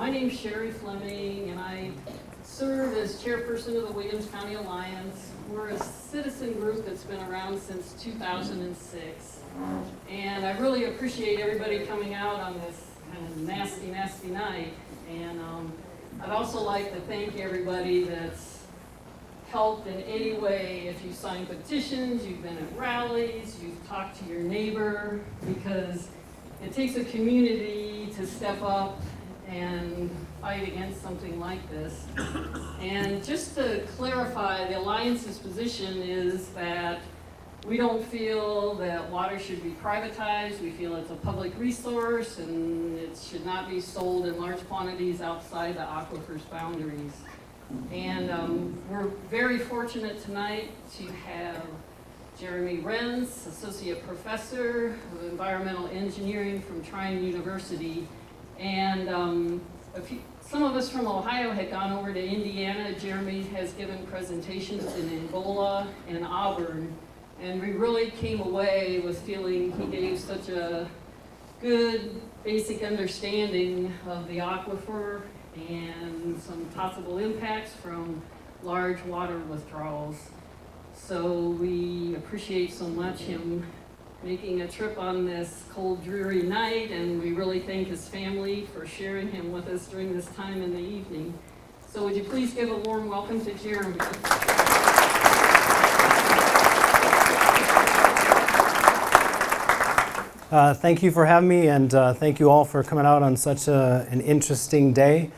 My name's Sherry Fleming, and I serve as chairperson of the Williams County Alliance. We're a citizen group that's been around since 2006. And I really appreciate everybody coming out on this kind of nasty, nasty night. And I'd also like to thank everybody that's helped in any way. If you signed petitions, you've been at rallies, you've talked to your neighbor, because it takes a community to step up and fight against something like this. And just to clarify, the Alliance's position is that we don't feel that water should be privatized. We feel it's a public resource and it should not be sold in large quantities outside the aquifer's boundaries. And we're very fortunate tonight to have Jeremy Renz, Associate Professor of Environmental Engineering from Trine University. And some of us from Ohio had gone over to Indiana. Jeremy has given presentations in Angola and Auburn. And we really came away with feeling he gave such a good basic understanding of the aquifer and some possible impacts from large water withdrawals. So we appreciate so much him making a trip on this cold, dreary night, and we really thank his family for sharing him with us during this time in the evening. So would you please give a warm welcome to Jeremy. Thank you for having me, and thank you all for coming out on such an interesting day.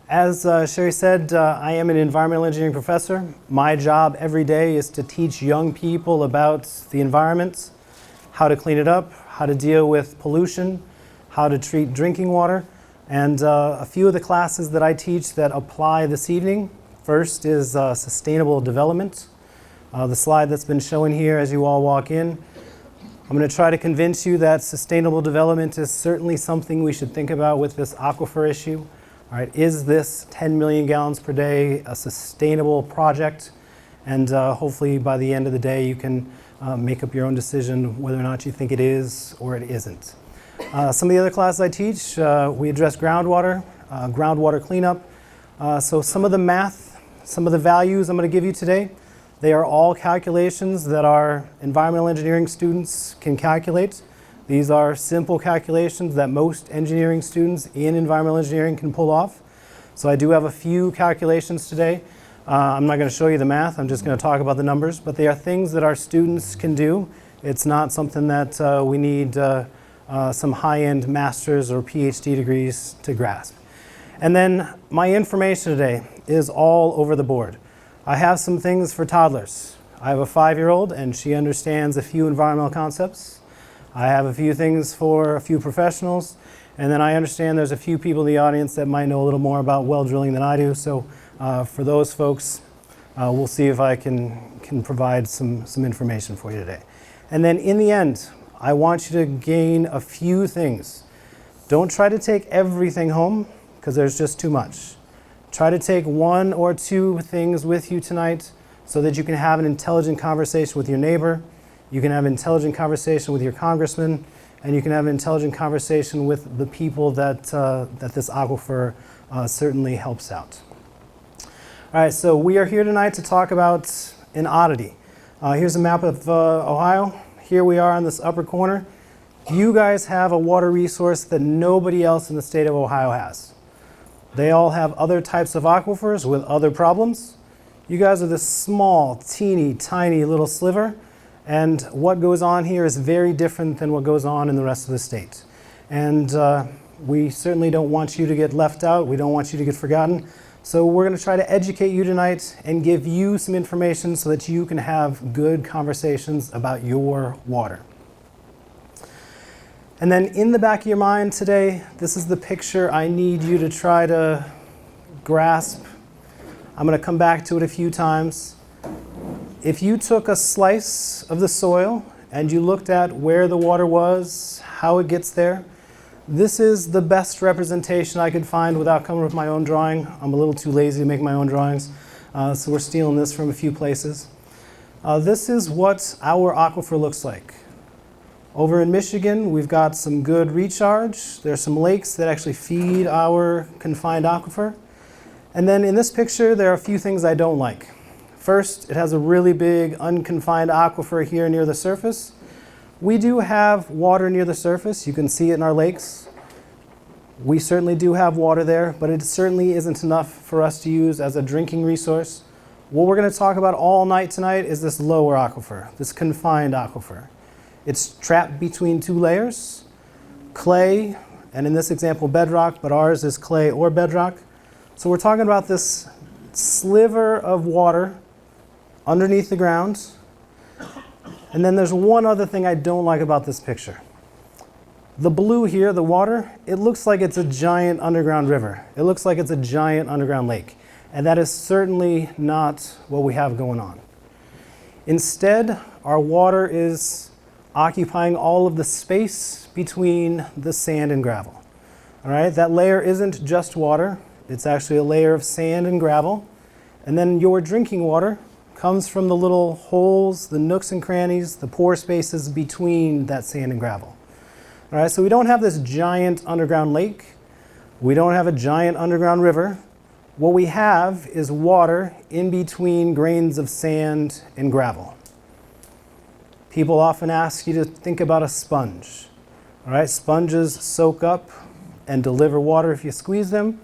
As Sherry said, I am an environmental engineering professor. My job every day is to teach young people about the environment, how to clean it up, how to deal with pollution, how to treat drinking water, and a few of the classes that I teach that apply this evening. First is sustainable development. The slide that's been shown here as you all walk in. I'm going to try to convince you that sustainable development is certainly something we should think about with this aquifer issue. All right, is this 10 million gallons per day a sustainable project? And hopefully by the end of the day you can make up your own decision whether or not you think it is or it isn't. Some of the other classes I teach, we address groundwater, groundwater cleanup. So some of the math, some of the values I'm going to give you today, they are all calculations that our environmental engineering students can calculate. These are simple calculations that most engineering students in environmental engineering can pull off. So I do have a few calculations today. I'm not going to show you the math, I'm just going to talk about the numbers, but they are things that our students can do. It's not something that we need some high-end master's or PhD degrees to grasp. And then my information today is all over the board. I have some things for toddlers. I have a 5-year-old and she understands a few environmental concepts. I have a few things for a few professionals, and then I understand there's a few people in the audience that might know a little more about well drilling than I do. So for those folks, we'll see if I can provide some information for you today. And then in the end, I want you to gain a few things. Don't try to take everything home, because there's just too much. Try to take 1 or 2 things with you tonight so that you can have an intelligent conversation with your neighbor, you can have an intelligent conversation with your congressman, and you can have an intelligent conversation with the people that this aquifer certainly helps out. All right, so we are here tonight to talk about an oddity. Here's a map of Ohio. Here we are in this upper corner. You guys have a water resource that nobody else in the state of Ohio has. They all have other types of aquifers with other problems. You guys are this small, teeny, tiny little sliver, and what goes on here is very different than what goes on in the rest of the state. And we certainly don't want you to get left out. We don't want you to get forgotten. So we're going to try to educate you tonight and give you some information so that you can have good conversations about your water. And then in the back of your mind today, this is the picture I need you to try to grasp. I'm going to come back to it a few times. If you took a slice of the soil and you looked at where the water was, how it gets there, this is the best representation I could find without coming up with my own drawing. I'm a little too lazy to make my own drawings, so we're stealing this from a few places. This is what our aquifer looks like. Over in Michigan, we've got some good recharge. There's some lakes that actually feed our confined aquifer. And then in this picture, there are a few things I don't like. First, it has a really big unconfined aquifer here near the surface. We do have water near the surface. You can see it in our lakes. We certainly do have water there, but it certainly isn't enough for us to use as a drinking resource. What we're going to talk about all night tonight is this lower aquifer, this confined aquifer. It's trapped between two layers, clay, and in this example bedrock, but ours is clay or bedrock. So we're talking about this sliver of water underneath the ground. And then there's one other thing I don't like about this picture. The blue here, the water, it looks like it's a giant underground river. It looks like it's a giant underground lake. And that is certainly not what we have going on. Instead, our water is occupying all of the space between the sand and gravel. All right, that layer isn't just water. It's actually a layer of sand and gravel. And then your drinking water comes from the little holes, the nooks and crannies, the pore spaces between that sand and gravel. All right, so we don't have this giant underground lake. We don't have a giant underground river. What we have is water in between grains of sand and gravel. People often ask you to think about a sponge. All right, sponges soak up and deliver water if you squeeze them.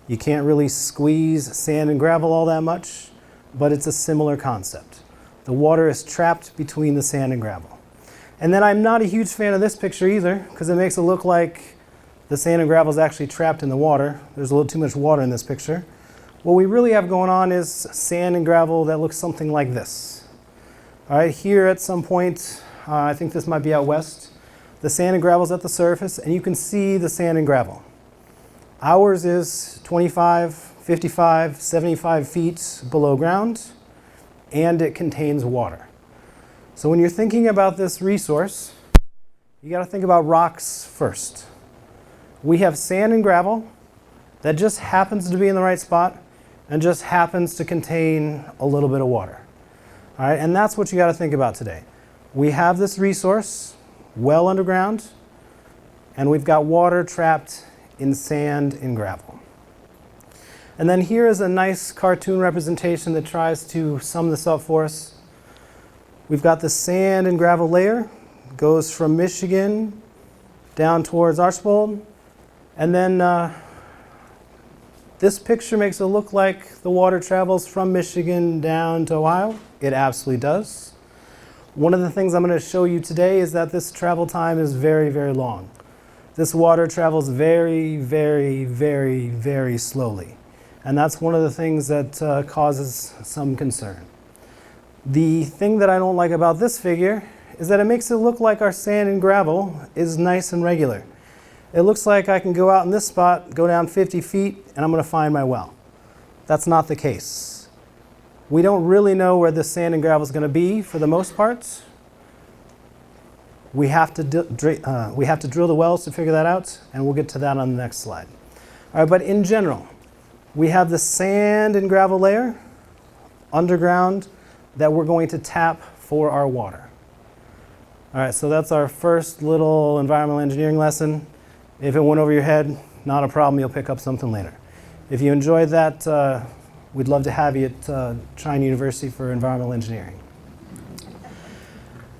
You can't really squeeze sand and gravel all that much, but it's a similar concept. The water is trapped between the sand and gravel. And then I'm not a huge fan of this picture either, because it makes it look like the sand and gravel is actually trapped in the water. There's a little too much water in this picture. What we really have going on is sand and gravel that looks something like this. All right, here at some point, I think this might be out west, the sand and gravel is at the surface, and you can see the sand and gravel. Ours is 25, 55, 75 feet below ground, and it contains water. So when you're thinking about this resource, you got to think about rocks first. We have sand and gravel that just happens to be in the right spot and just happens to contain a little bit of water. All right, and that's what you got to think about today. We have this resource well underground, and we've got water trapped in sand and gravel. And then here is a nice cartoon representation that tries to sum this up for us. We've got the sand and gravel layer, goes from Michigan down towards Archbold, and then this picture makes it look like the water travels from Michigan down to Ohio. It absolutely does. One of the things I'm going to show you today is that this travel time is very, very long. This water travels very, very, very, very slowly. And that's one of the things that causes some concern. The thing that I don't like about this figure is that it makes it look like our sand and gravel is nice and regular. It looks like I can go out in this spot, go down 50 feet, and I'm going to find my well. That's not the case. We don't really know where this sand and gravel is going to be for the most part. We have to drill the wells to figure that out, and we'll get to that on the next slide. All right, but in general, we have the sand and gravel layer underground that we're going to tap for our water. All right, so that's our first little environmental engineering lesson. If it went over your head, not a problem, you'll pick up something later. If you enjoyed that, we'd love to have you at Trine University for environmental engineering.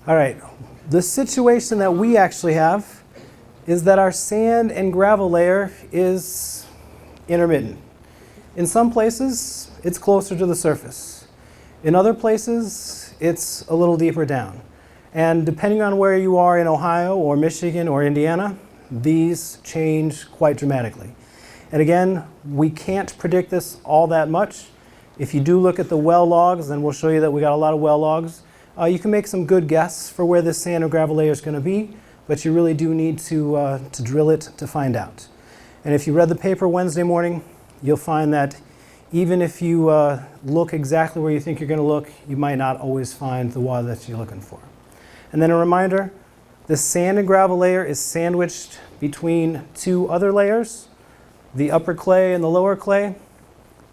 All right, the situation that we actually have is that our sand and gravel layer is intermittent. In some places, it's closer to the surface. In other places, it's a little deeper down. And depending on where you are in Ohio or Michigan or Indiana, these change quite dramatically. And again, we can't predict this all that much. If you do look at the well logs, and we'll show you that we got a lot of well logs, you can make some good guess for where this sand or gravel layer is going to be, but you really do need to drill it to find out. And if you read the paper Wednesday morning, you'll find that even if you look exactly where you think you're going to look, you might not always find the water that you're looking for. And then a reminder, the sand and gravel layer is sandwiched between two other layers, the upper clay and the lower clay.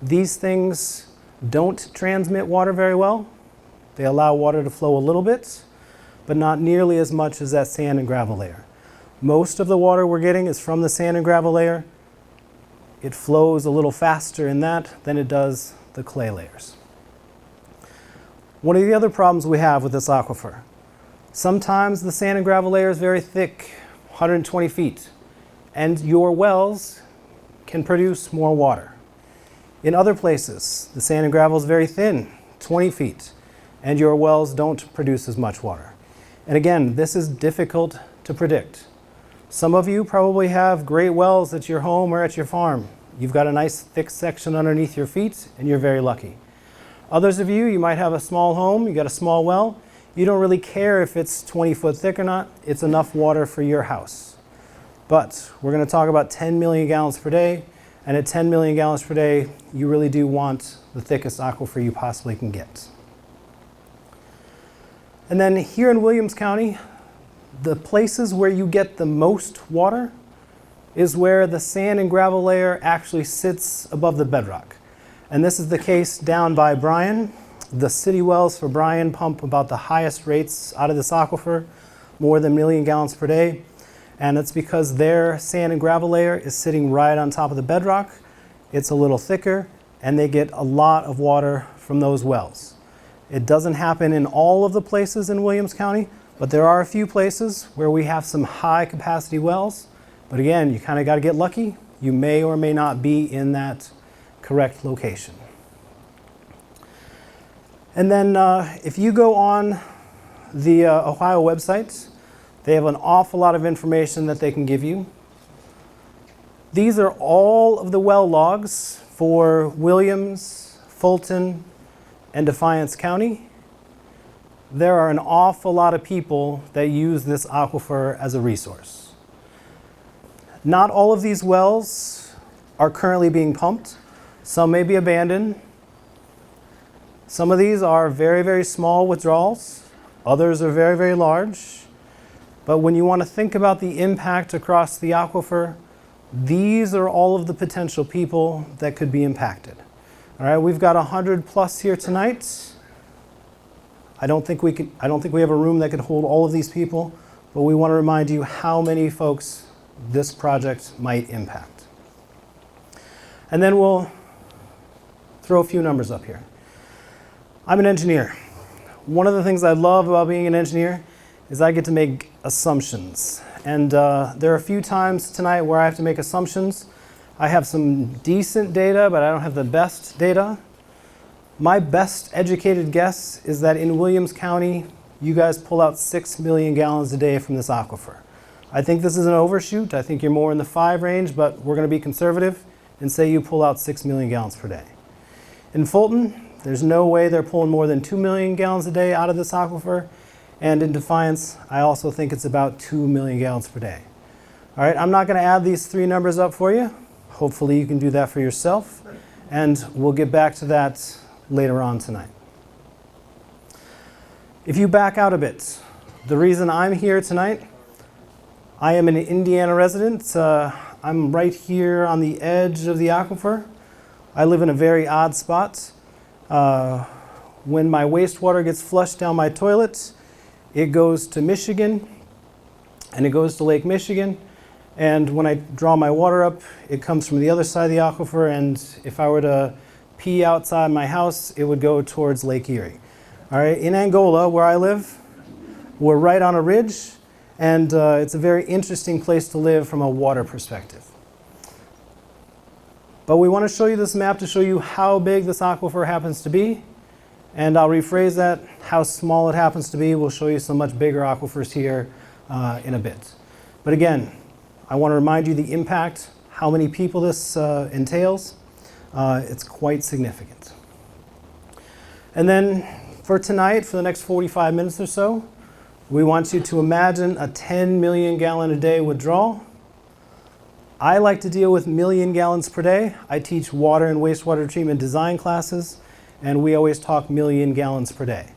These things don't transmit water very well. They allow water to flow a little bit, but not nearly as much as that sand and gravel layer. Most of the water we're getting is from the sand and gravel layer. It flows a little faster in that than it does the clay layers. One of the other problems we have with this aquifer, sometimes the sand and gravel layer is very thick, 120 feet, and your wells can produce more water. In other places, the sand and gravel is very thin, 20 feet, and your wells don't produce as much water. And again, this is difficult to predict. Some of you probably have great wells at your home or at your farm. You've got a nice thick section underneath your feet, and you're very lucky. Others of you, you might have a small home, you got a small well. You don't really care if it's 20 foot thick or not. It's enough water for your house. But we're going to talk about 10 million gallons per day. And at 10 million gallons per day, you really do want the thickest aquifer you possibly can get. And then here in Williams County, the places where you get the most water is where the sand and gravel layer actually sits above the bedrock. And this is the case down by Bryan. The city wells for Bryan pump about the highest rates out of this aquifer, more than 1 million gallons per day. And it's because their sand and gravel layer is sitting right on top of the bedrock. It's a little thicker, and they get a lot of water from those wells. It doesn't happen in all of the places in Williams County, but there are a few places where we have some high capacity wells. But again, you kind of got to get lucky. You may or may not be in that correct location. And then if you go on the Ohio website, they have an awful lot of information that they can give you. These are all of the well logs for Williams, Fulton, and Defiance County. There are an awful lot of people that use this aquifer as a resource. Not all of these wells are currently being pumped. Some may be abandoned. Some of these are very, very small withdrawals. Others are very, very large. But when you want to think about the impact across the aquifer, these are all of the potential people that could be impacted. All right, we've got 100 plus here tonight. I don't think we have a room that could hold all of these people, but we want to remind you how many folks this project might impact. And then we'll throw a few numbers up here. I'm an engineer. One of the things I love about being an engineer is I get to make assumptions. And there are a few times tonight where I have to make assumptions. I have some decent data, but I don't have the best data. My best educated guess is that in Williams County, you guys pull out 6 million gallons a day from this aquifer. I think this is an overshoot. I think you're more in the 5 range, but we're going to be conservative and say you pull out 6 million gallons per day. In Fulton, there's no way they're pulling more than 2 million gallons a day out of this aquifer. And in Defiance, I also think it's about 2 million gallons per day. All right, I'm not going to add these 3 numbers up for you. Hopefully you can do that for yourself. And we'll get back to that later on tonight. If you back out a bit, the reason I'm here tonight, I am an Indiana resident. I'm right here on the edge of the aquifer. I live in a very odd spot. When my wastewater gets flushed down my toilet, it goes to Michigan, and it goes to Lake Michigan. And when I draw my water up, it comes from the other side of the aquifer, and if I were to pee outside my house, it would go towards Lake Erie. All right, in Angola, where I live, we're right on a ridge, and it's a very interesting place to live from a water perspective. But we want to show you this map to show you how big this aquifer happens to be. And I'll rephrase that, how small it happens to be. We'll show you some much bigger aquifers here in a bit. But again, I want to remind you the impact, how many people this entails. It's quite significant. And then for tonight, for the next 45 minutes or so, we want you to imagine a 10 million gallon a day withdrawal. I like to deal with million gallons per day. I teach water and wastewater treatment design classes, and we always talk million gallons per day.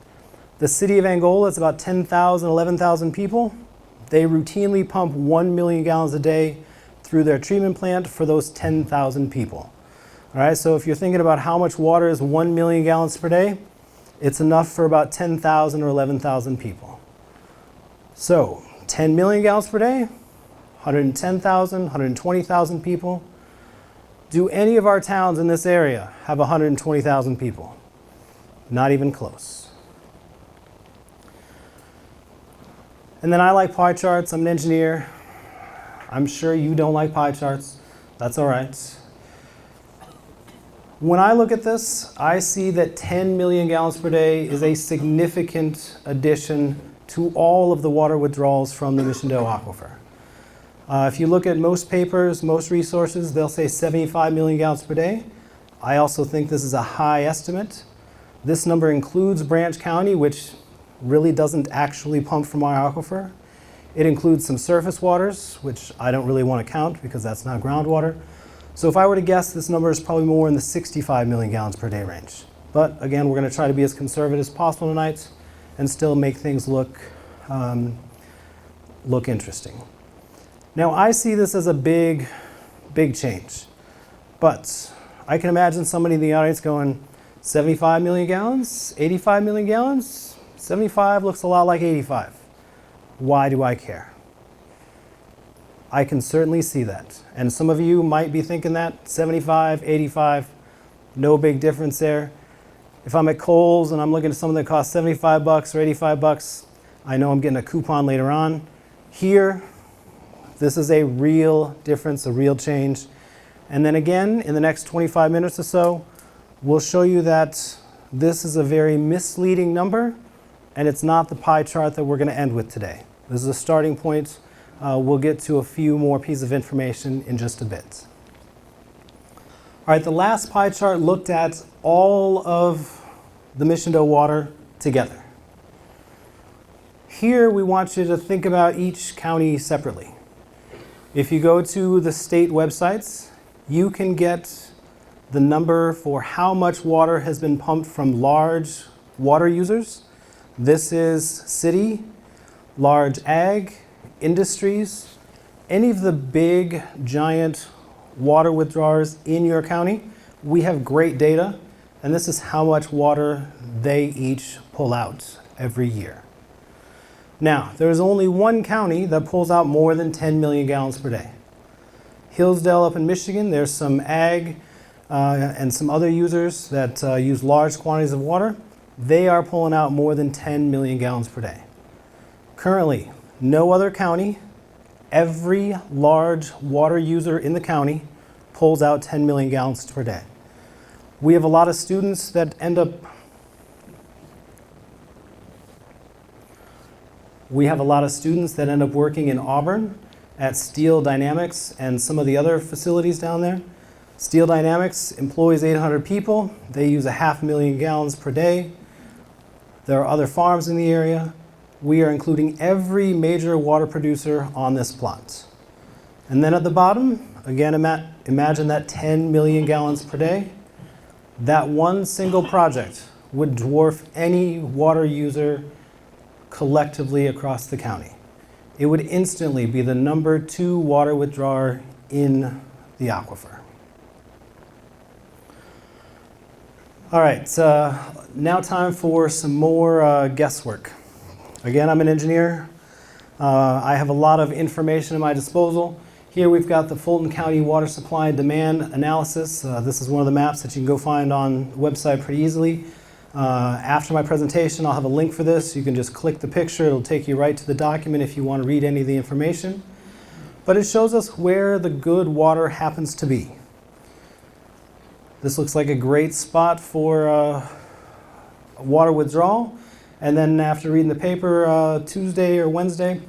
The city of Angola is about 10,000, 11,000 people. They routinely pump 1 million gallons a day through their treatment plant for those 10,000 people. All right, so if you're thinking about how much water is 1 million gallons per day, it's enough for about 10,000 or 11,000 people. So 10 million gallons per day, 110,000, 120,000 people. Do any of our towns in this area have 120,000 people? Not even close. And then I like pie charts. I'm an engineer. I'm sure you don't like pie charts. That's all right. When I look at this, I see that 10 million gallons per day is a significant addition to all of the water withdrawals from the Michindoh Aquifer. If you look at most papers, most resources, they'll say 75 million gallons per day. I also think this is a high estimate. This number includes Branch County, which really doesn't actually pump from our aquifer. It includes some surface waters, which I don't really want to count because that's not groundwater. So if I were to guess, this number is probably more in the 65 million gallons per day range. But again, we're going to try to be as conservative as possible tonight and still make things look interesting. Now, I see this as a big change. But I can imagine somebody in the audience going, 75 million gallons, 85 million gallons? 75 looks a lot like 85. Why do I care? I can certainly see that. And some of you might be thinking that, 75, 85, no big difference there. If I'm at Kohl's and I'm looking at something that costs 75 bucks or 85 bucks, I know I'm getting a coupon later on. Here, this is a real difference, a real change. And then again, in the next 25 minutes or so, we'll show you that this is a very misleading number, and it's not the pie chart that we're going to end with today. This is a starting point. We'll get to a few more pieces of information in just a bit. All right, the last pie chart looked at all of the Michindoh water together. Here, we want you to think about each county separately. If you go to the state websites, you can get the number for how much water has been pumped from large water users. This is city, large ag, industries, any of the big, giant water withdrawers in your county. We have great data, and this is how much water they each pull out every year. Now, there's only one county that pulls out more than 10 million gallons per day. Hillsdale up in Michigan, there's some ag and some other users that use large quantities of water. They are pulling out more than 10 million gallons per day. Currently, no other county, every large water user in the county pulls out 10 million gallons per day. We have a lot of students that end up working in Auburn at Steel Dynamics and some of the other facilities down there. Steel Dynamics employs 800 people. They use 500,000 gallons per day. There are other farms in the area. We are including every major water producer on this plot. And then at the bottom, again, imagine that 10 million gallons per day. That one single project would dwarf any water user collectively across the county. It would instantly be the number 2 water withdrawer in the aquifer. All right, now time for some more guesswork. Again, I'm an engineer. I have a lot of information at my disposal. Here we've got the Fulton County Water Supply and Demand Analysis. This is one of the maps that you can go find on the website pretty easily. After my presentation, I'll have a link for this. You can just click the picture. It'll take you right to the document if you want to read any of the information. But it shows us where the good water happens to be. This looks like a great spot for water withdrawal. And then after reading the paper Tuesday or Wednesday,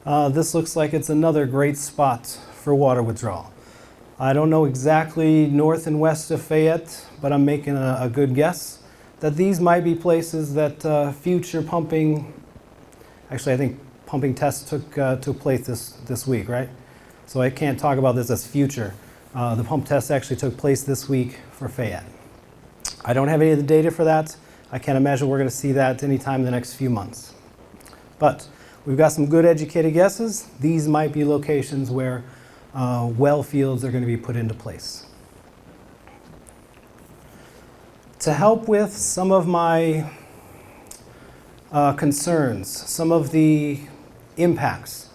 this looks like it's another great spot for water withdrawal. I don't know exactly north and west of Fayette, but I'm making a good guess that these might be places that future pumping, actually I think pumping tests took place this week, right? So I can't talk about this as future. The pump test actually took place this week for Fayette. I don't have any of the data for that. I can't imagine we're going to see that anytime in the next few months. But we've got some good educated guesses. These might be locations where well fields are going to be put into place. To help with some of my concerns, some of the impacts.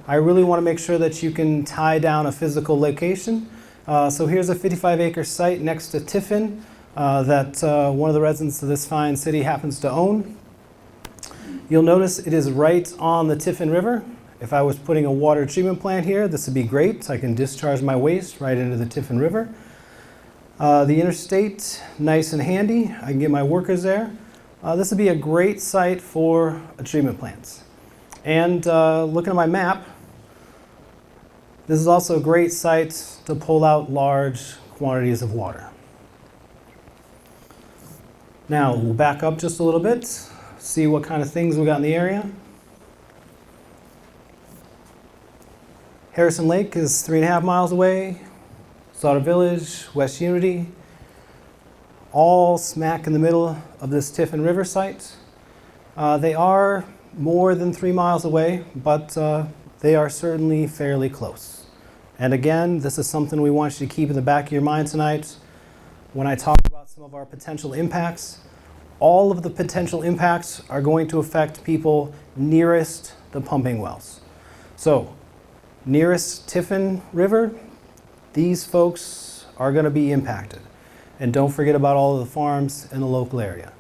I really want to make sure that you can tie down a physical location. So here's a 55-acre site next to Tiffin that one of the residents of this fine city happens to own. You'll notice it is right on the Tiffin River. If I was putting a water treatment plant here, this would be great. I can discharge my waste right into the Tiffin River. The interstate, nice and handy. I can get my workers there. This would be a great site for a treatment plant. And looking at my map, this is also a great site to pull out large quantities of water. Now, we'll back up just a little bit, see what kind of things we got in the area. Harrison Lake is 3.5 miles away. Sauter Village, West Unity, all smack in the middle of this Tiffin River site. They are more than 3 miles away, but they are certainly fairly close. And again, this is something we want you to keep in the back of your mind tonight. When I talk about some of our potential impacts, all of the potential impacts are going to affect people nearest the pumping wells. So, nearest Tiffin River, these folks are going to be impacted. And don't forget about all of the farms in the local area.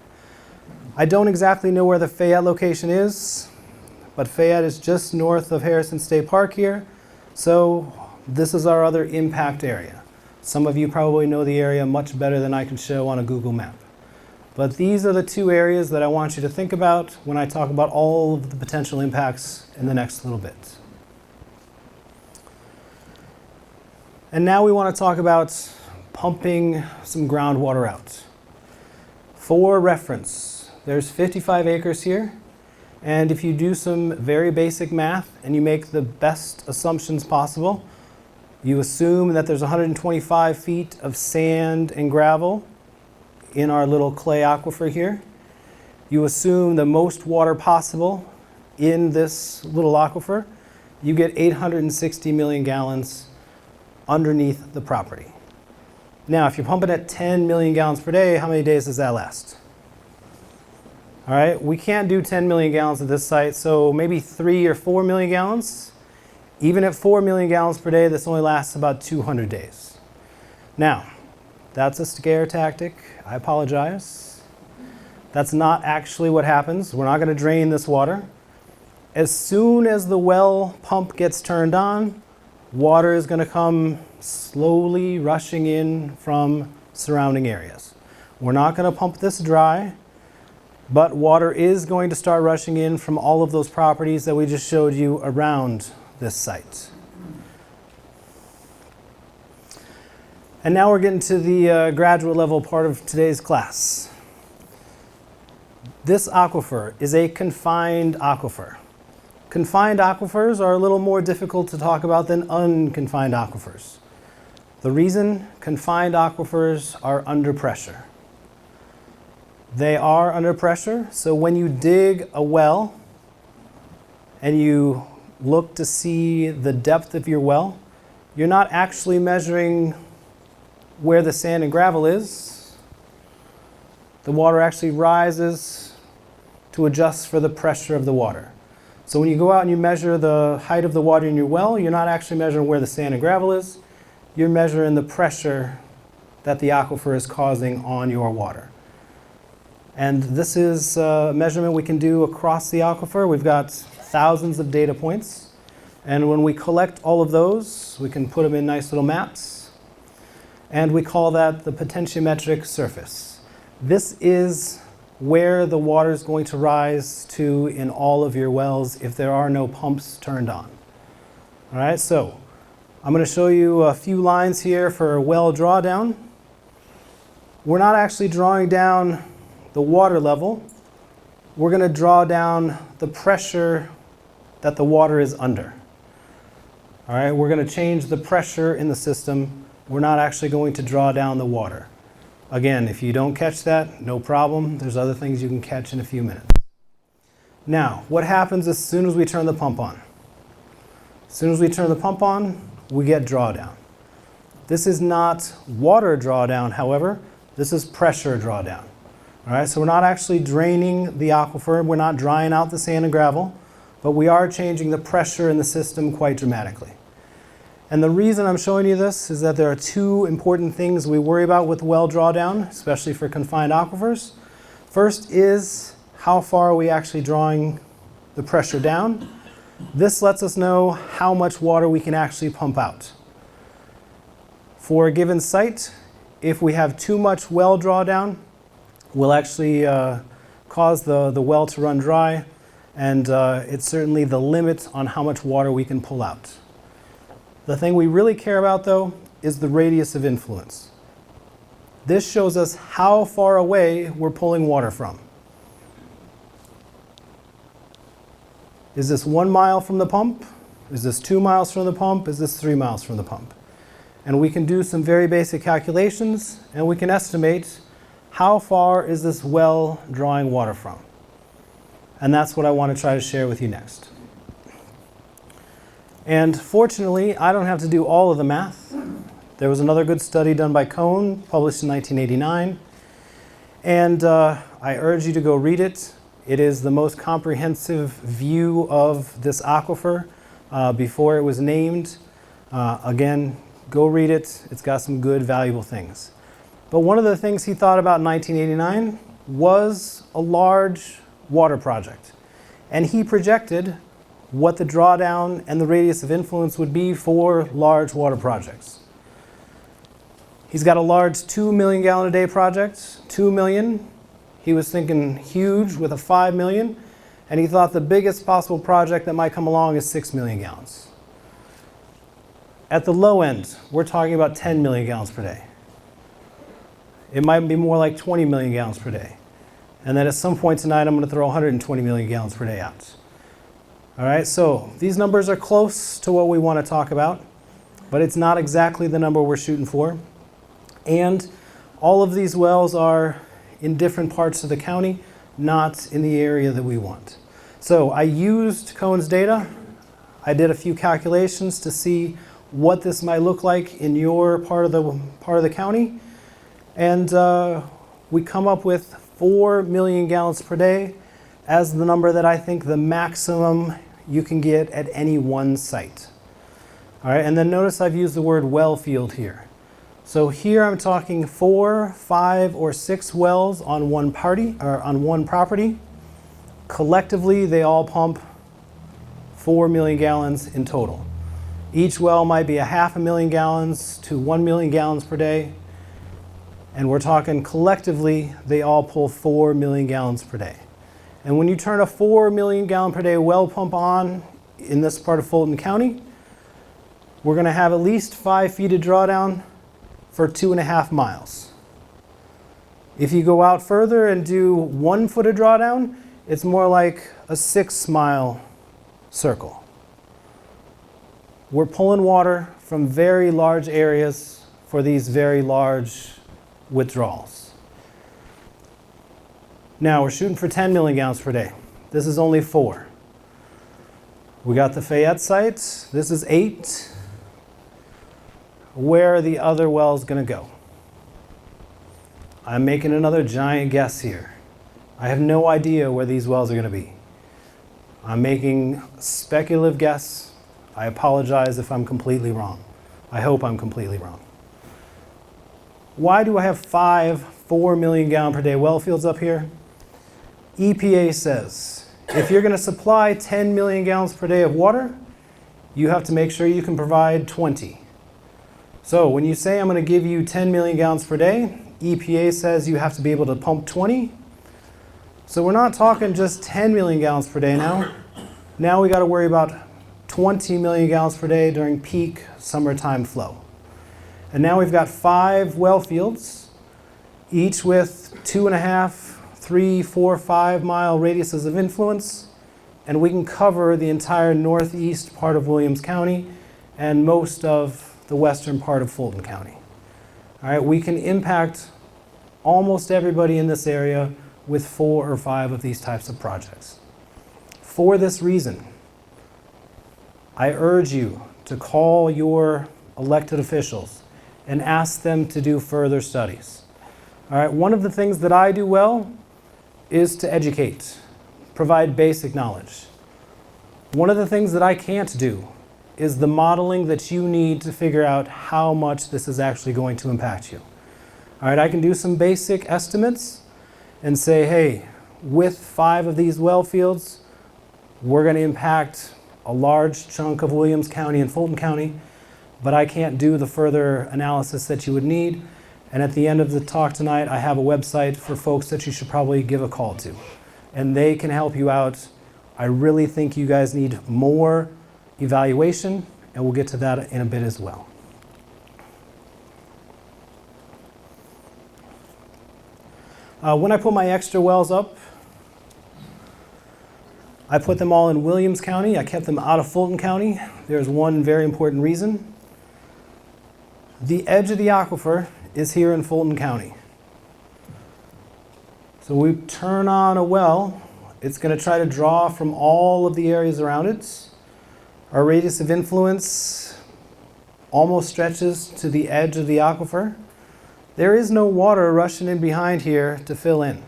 I don't exactly know where the Fayette location is, but Fayette is just north of Harrison State Park here. So this is our other impact area. Some of you probably know the area much better than I can show on a Google map. But these are the two areas that I want you to think about when I talk about all of the potential impacts in the next little bit. And now we want to talk about pumping some groundwater out. For reference, there's 55 acres here, and if you do some very basic math and you make the best assumptions possible, you assume that there's 125 feet of sand and gravel in our little clay aquifer here. You assume the most water possible in this little aquifer. You get 860 million gallons underneath the property. Now, if you're pumping at 10 million gallons per day, how many days does that last? All right, we can't do 10 million gallons at this site, so maybe 3 or 4 million gallons. Even at 4 million gallons per day, this only lasts about 200 days. Now, that's a scare tactic. I apologize. That's not actually what happens. We're not going to drain this water. As soon as the well pump gets turned on, water is going to come slowly rushing in from surrounding areas. We're not going to pump this dry, but water is going to start rushing in from all of those properties that we just showed you around this site. And now we're getting to the graduate level part of today's class. This aquifer is a confined aquifer. Confined aquifers are a little more difficult to talk about than unconfined aquifers. The reason confined aquifers are under pressure. They are under pressure, so when you dig a well and you look to see the depth of your well, you're not actually measuring where the sand and gravel is. The water actually rises to adjust for the pressure of the water. So when you go out and you measure the height of the water in your well, you're not actually measuring where the sand and gravel is. You're measuring the pressure that the aquifer is causing on your water. And this is a measurement we can do across the aquifer. We've got thousands of data points. And when we collect all of those, we can put them in nice little maps. And we call that the potentiometric surface. This is where the water is going to rise to in all of your wells if there are no pumps turned on. All right, so I'm going to show you a few lines here for well drawdown. We're not actually drawing down the water level. We're going to draw down the pressure that the water is under. All right, we're going to change the pressure in the system. We're not actually going to draw down the water. Again, if you don't catch that, no problem. There's other things you can catch in a few minutes. Now, what happens as soon as we turn the pump on? As soon as we turn the pump on, we get drawdown. This is not water drawdown, however. This is pressure drawdown. All right, so we're not actually draining the aquifer. We're not drying out the sand and gravel. but we are changing the pressure in the system quite dramatically. And the reason I'm showing you this is that there are two important things we worry about with well drawdown, especially for confined aquifers. First is how far are we actually drawing the pressure down. This lets us know how much water we can actually pump out. For a given site, if we have too much well drawdown, we'll actually cause the well to run dry, and it's certainly the limit on how much water we can pull out. The thing we really care about, though, is the radius of influence. This shows us how far away we're pulling water from. Is this 1 mile from the pump? Is this 2 miles from the pump? Is this 3 miles from the pump? And we can do some very basic calculations, and we can estimate how far is this well drawing water from. And that's what I want to try to share with you next. And fortunately, I don't have to do all of the math. There was another good study done by Cohn, published in 1989. And I urge you to go read it. It is the most comprehensive view of this aquifer before it was named. Again, go read it. It's got some good, valuable things. But one of the things he thought about in 1989 was a large water project. And he projected what the drawdown and the radius of influence would be for large water projects. He's got a large 2 million gallon a day project, 2 million. He was thinking huge with a 5 million, and he thought the biggest possible project that might come along is 6 million gallons. At the low end, we're talking about 10 million gallons per day. It might be more like 20 million gallons per day. And then at some point tonight, I'm going to throw 120 million gallons per day out. All right, so these numbers are close to what we want to talk about, but it's not exactly the number we're shooting for. And all of these wells are in different parts of the county, not in the area that we want. So I used Cohn's data. I did a few calculations to see what this might look like in your part of the county. And we come up with 4 million gallons per day as the number that I think the maximum you can get at any one site. All right, and then notice I've used the word well field here. So here I'm talking 4, 5, or 6 wells on one property. Collectively, they all pump 4 million gallons in total. Each well might be 500,000 gallons to 1 million gallons per day. And we're talking collectively, they all pull 4 million gallons per day. And when you turn a 4 million gallon per day well pump on in this part of Fulton County, we're going to have at least 5 feet of drawdown for 2.5 miles. If you go out further and do 1 foot of drawdown, it's more like a 6 mile circle. We're pulling water from very large areas for these very large withdrawals. Now we're shooting for 10 million gallons per day. This is only 4. We got the Fayette site. This is 8. Where are the other wells going to go? I'm making another giant guess here. I have no idea where these wells are going to be. I'm making a speculative guess. I apologize if I'm completely wrong. I hope I'm completely wrong. Why do I have 5 4 million gallon per day well fields up here? EPA says if you're going to supply 10 million gallons per day of water, you have to make sure you can provide 20. So when you say I'm going to give you 10 million gallons per day, EPA says you have to be able to pump 20. So we're not talking just 10 million gallons per day now. Now we got to worry about 20 million gallons per day during peak summertime flow. And now we've got 5 well fields, each with 2.5, 3, 4, 5 mile radiuses of influence, and we can cover the entire northeast part of Williams County and most of the western part of Fulton County. All right, we can impact almost everybody in this area with 4 or 5 of these types of projects. For this reason, I urge you to call your elected officials and ask them to do further studies. All right, one of the things that I do well is to educate, provide basic knowledge. One of the things that I can't do is the modeling that you need to figure out how much this is actually going to impact you. All right, I can do some basic estimates and say, hey, with 5 of these well fields, we're going to impact a large chunk of Williams County and Fulton County, but I can't do the further analysis that you would need. And at the end of the talk tonight, I have a website for folks that you should probably give a call to, and they can help you out. I really think you guys need more evaluation, and we'll get to that in a bit as well. When I put my extra wells up, I put them all in Williams County. I kept them out of Fulton County. There's one very important reason. The edge of the aquifer is here in Fulton County. So we turn on a well, it's going to try to draw from all of the areas around it. Our radius of influence almost stretches to the edge of the aquifer. There is no water rushing in behind here to fill in.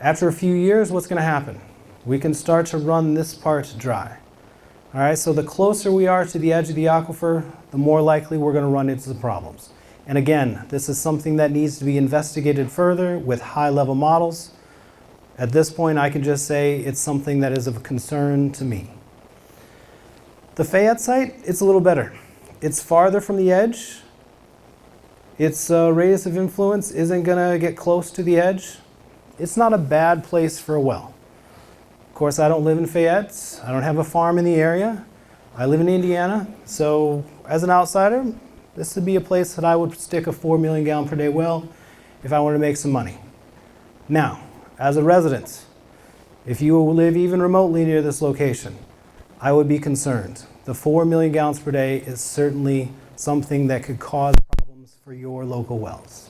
After a few years, what's going to happen? We can start to run this part dry. All right, so the closer we are to the edge of the aquifer, the more likely we're going to run into the problems. And again, this is something that needs to be investigated further with high-level models. At this point, I can just say it's something that is of concern to me. The Fayette site, it's a little better. It's farther from the edge. Its radius of influence isn't going to get close to the edge. It's not a bad place for a well. Of course, I don't live in Fayette. I don't have a farm in the area. I live in Indiana. So as an outsider, this would be a place that I would stick a 4 million gallon per day well if I wanted to make some money. Now, as a resident, if you live even remotely near this location, I would be concerned. The 4 million gallons per day is certainly something that could cause problems for your local wells.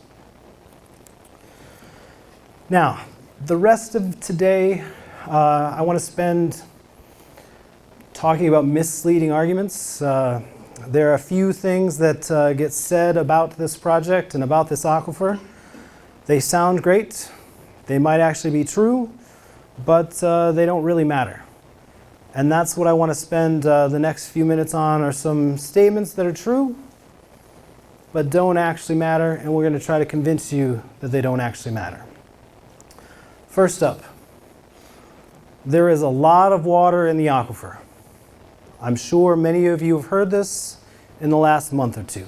Now, the rest of today, I want to spend talking about misleading arguments. There are a few things that get said about this project and about this aquifer. They sound great. They might actually be true, but they don't really matter. And that's what I want to spend the next few minutes on, are some statements that are true, but don't actually matter, and we're going to try to convince you that they don't actually matter. First up, there is a lot of water in the aquifer. I'm sure many of you have heard this in the last month or two.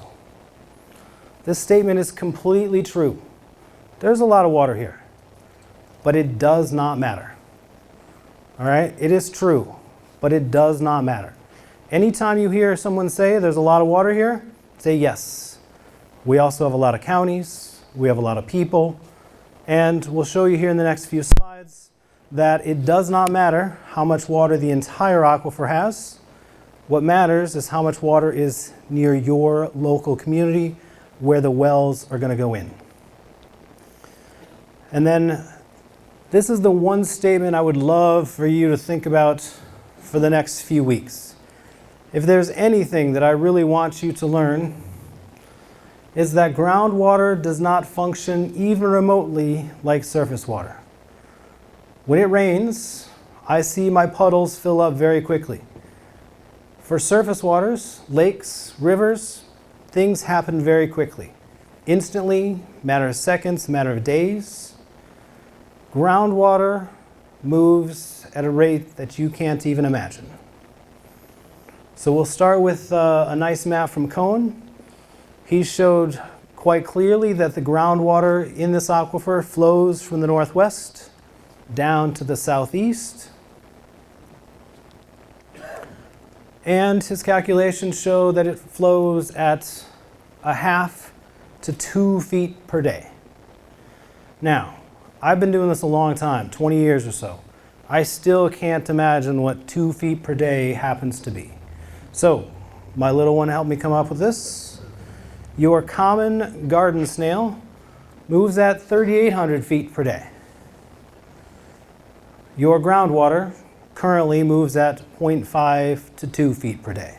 This statement is completely true. There's a lot of water here, but it does not matter. All right? It is true, but it does not matter. Anytime you hear someone say there's a lot of water here, say yes. We also have a lot of counties, we have a lot of people, and we'll show you here in the next few slides that it does not matter how much water the entire aquifer has. What matters is how much water is near your local community where the wells are going to go in. And then this is the one statement I would love for you to think about for the next few weeks. If there's anything that I really want you to learn, is that groundwater does not function even remotely like surface water. When it rains, I see my puddles fill up very quickly. For surface waters, lakes, rivers, things happen very quickly. Instantly, matter of seconds, matter of days. Groundwater moves at a rate that you can't even imagine. So we'll start with a nice map from Cohen. He showed quite clearly that the groundwater in this aquifer flows from the northwest down to the southeast. And his calculations show that it flows at 1/2 to 2 feet per day. Now, I've been doing this a long time, 20 years or so. I still can't imagine what 2 feet per day happens to be. So, my little one helped me come up with this. Your common garden snail moves at 3,800 feet per day. Your groundwater currently moves at 0.5 to 2 feet per day.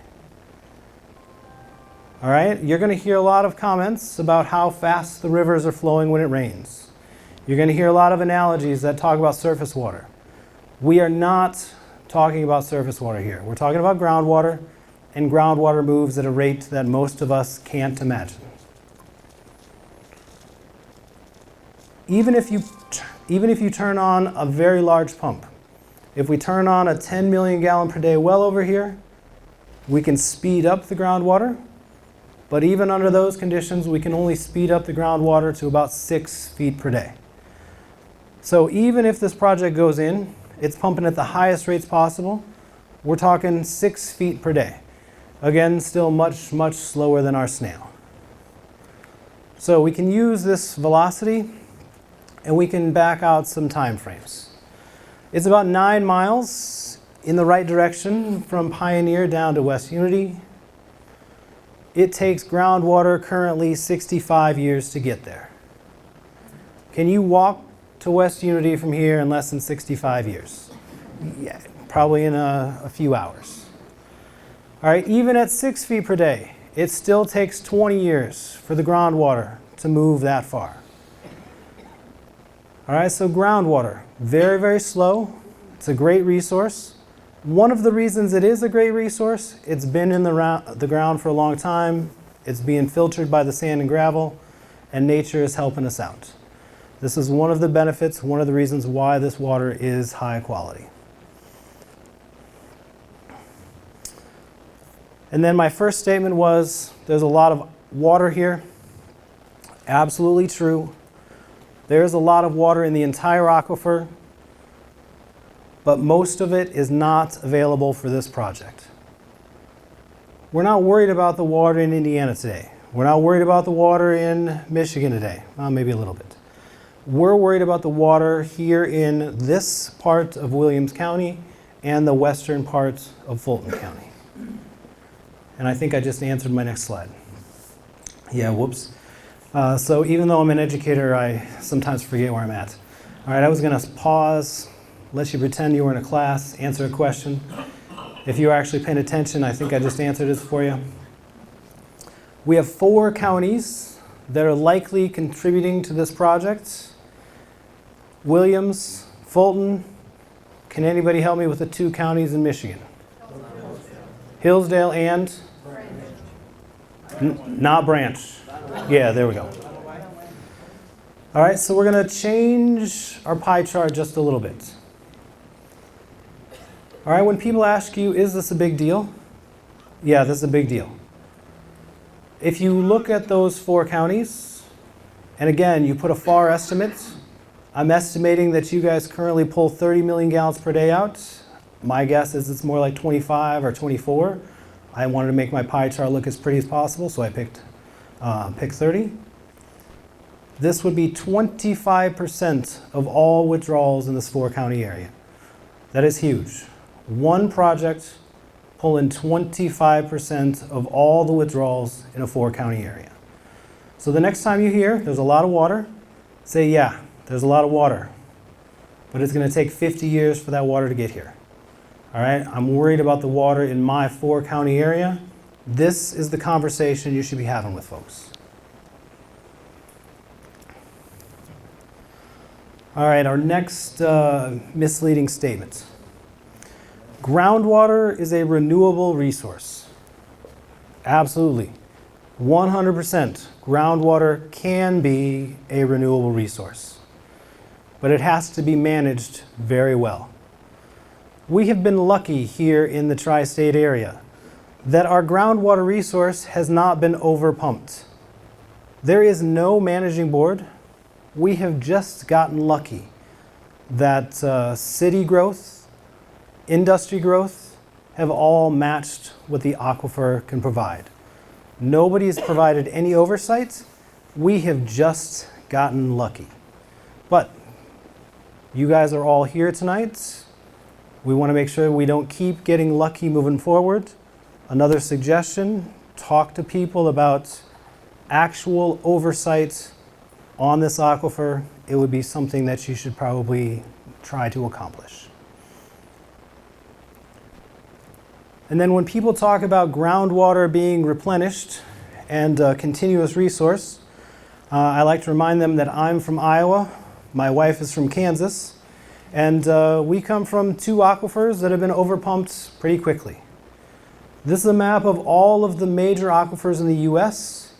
All right, you're going to hear a lot of comments about how fast the rivers are flowing when it rains. You're going to hear a lot of analogies that talk about surface water. We are not talking about surface water here. We're talking about groundwater, and groundwater moves at a rate that most of us can't imagine. Even if you turn on a very large pump, if we turn on a 10 million gallon per day well over here, we can speed up the groundwater, but even under those conditions, we can only speed up the groundwater to about 6 feet per day. So even if this project goes in, it's pumping at the highest rates possible, we're talking 6 feet per day. Again, still much, much slower than our snail. So we can use this velocity, and we can back out some time frames. It's about 9 miles in the right direction from Pioneer down to West Unity. It takes groundwater currently 65 years to get there. Can you walk to West Unity from here in less than 65 years? Yeah, probably in a few hours. All right, even at 6 feet per day, it still takes 20 years for the groundwater to move that far. All right, so groundwater, very, very slow. It's a great resource. One of the reasons it is a great resource, it's been in the ground for a long time. It's being filtered by the sand and gravel, and nature is helping us out. This is one of the benefits, one of the reasons why this water is high quality. And then my first statement was, there's a lot of water here. Absolutely true. There's a lot of water in the entire aquifer, but most of it is not available for this project. We're not worried about the water in Indiana today. We're not worried about the water in Michigan today. Well, maybe a little bit. We're worried about the water here in this part of Williams County and the western part of Fulton County. And I think I just answered my next slide. Yeah, whoops. So even though I'm an educator, I sometimes forget where I'm at. All right, I was going to pause, let you pretend you were in a class, answer a question. If you were actually paying attention, I think I just answered it for you. We have 4 counties that are likely contributing to this project. Williams, Fulton. Can anybody help me with the 2 counties in Michigan? Hillsdale and? Not Branch. Yeah, there we go. All right, so we're going to change our pie chart just a little bit. All right, when people ask you, is this a big deal? Yeah, this is a big deal. If you look at those 4 counties, and again, you put a FAR estimate, I'm estimating that you guys currently pull 30 million gallons per day out. My guess is it's more like 25 or 24. I wanted to make my pie chart look as pretty as possible, so I picked 30. This would be 25% of all withdrawals in this 4-county area. That is huge. One project pulling 25% of all the withdrawals in a 4-county area. So the next time you hear there's a lot of water, say, yeah, there's a lot of water, but it's going to take 50 years for that water to get here. All right, I'm worried about the water in my 4-county area. This is the conversation you should be having with folks. All right, our next misleading statement. Groundwater is a renewable resource. Absolutely. 100% groundwater can be a renewable resource, but it has to be managed very well. We have been lucky here in the tri-state area that our groundwater resource has not been overpumped. There is no managing board. We have just gotten lucky that city growth, industry growth have all matched what the aquifer can provide. Nobody has provided any oversight. We have just gotten lucky. But you guys are all here tonight. We want to make sure we don't keep getting lucky moving forward. Another suggestion, talk to people about actual oversight on this aquifer. It would be something that you should probably try to accomplish. And then when people talk about groundwater being replenished and a continuous resource, I like to remind them that I'm from Iowa, my wife is from Kansas, And we come from two aquifers that have been overpumped pretty quickly. This is a map of all of the major aquifers in the US.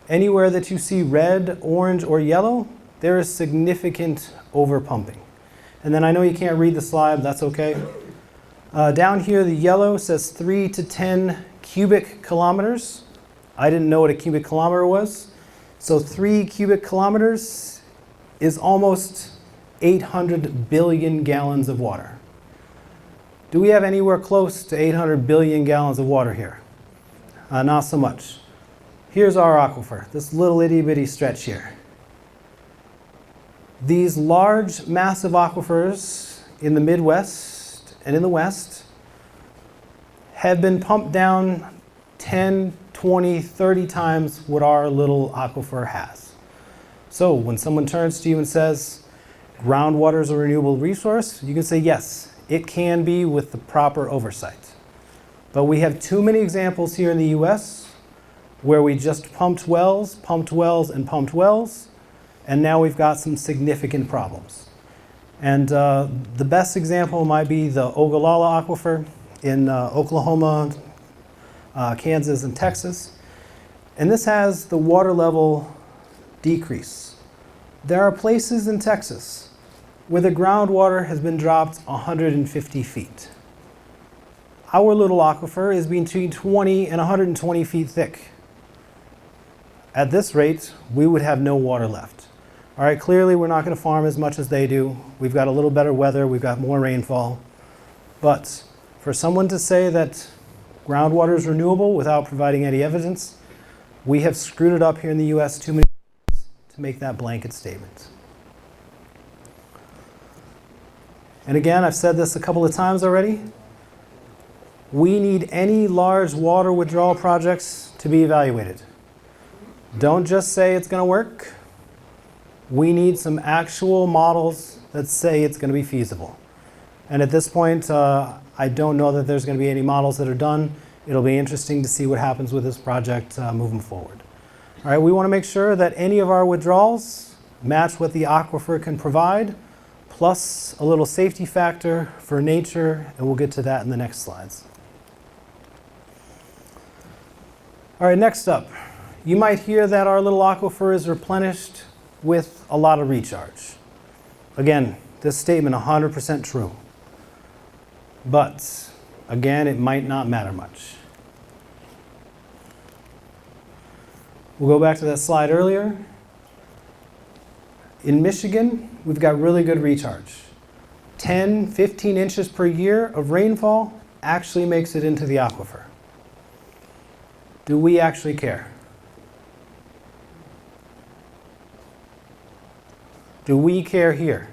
Anywhere that you see red, orange, or yellow, there is significant overpumping. And then I know you can't read the slide, that's okay. Down here, the yellow says 3 to 10 cubic kilometers. I didn't know what a cubic kilometer was. So 3 cubic kilometers is almost 800 billion gallons of water. Do we have anywhere close to 800 billion gallons of water here? Not so much. Here's our aquifer, this little itty bitty stretch here. These large, massive aquifers in the Midwest and in the West have been pumped down 10, 20, 30 times what our little aquifer has. So when someone turns to you and says, groundwater is a renewable resource, you can say, yes, it can be with the proper oversight. But we have too many examples here in the US where we just pumped wells, and pumped wells, and now we've got some significant problems. And the best example might be the Ogallala Aquifer in Oklahoma, Kansas, and Texas. And this has the water level decrease. There are places in Texas where the groundwater has been dropped 150 feet. Our little aquifer is between 20 and 120 feet thick. At this rate, we would have no water left. All right, clearly we're not going to farm as much as they do. We've got a little better weather, we've got more rainfall. But for someone to say that groundwater is renewable without providing any evidence, we have screwed it up here in the US too many times to make that blanket statement. And again, I've said this a couple of times already. We need any large water withdrawal projects to be evaluated. Don't just say it's going to work. We need some actual models that say it's going to be feasible. And at this point, I don't know that there's going to be any models that are done. It'll be interesting to see what happens with this project moving forward. All right, we want to make sure that any of our withdrawals match what the aquifer can provide, plus a little safety factor for nature, and we'll get to that in the next slides. All right, next up, you might hear that our little aquifer is replenished with a lot of recharge. Again, this statement 100% true. But again, it might not matter much. We'll go back to that slide earlier. In Michigan, we've got really good recharge. 10, 15 inches per year of rainfall actually makes it into the aquifer. Do we actually care? Do we care here?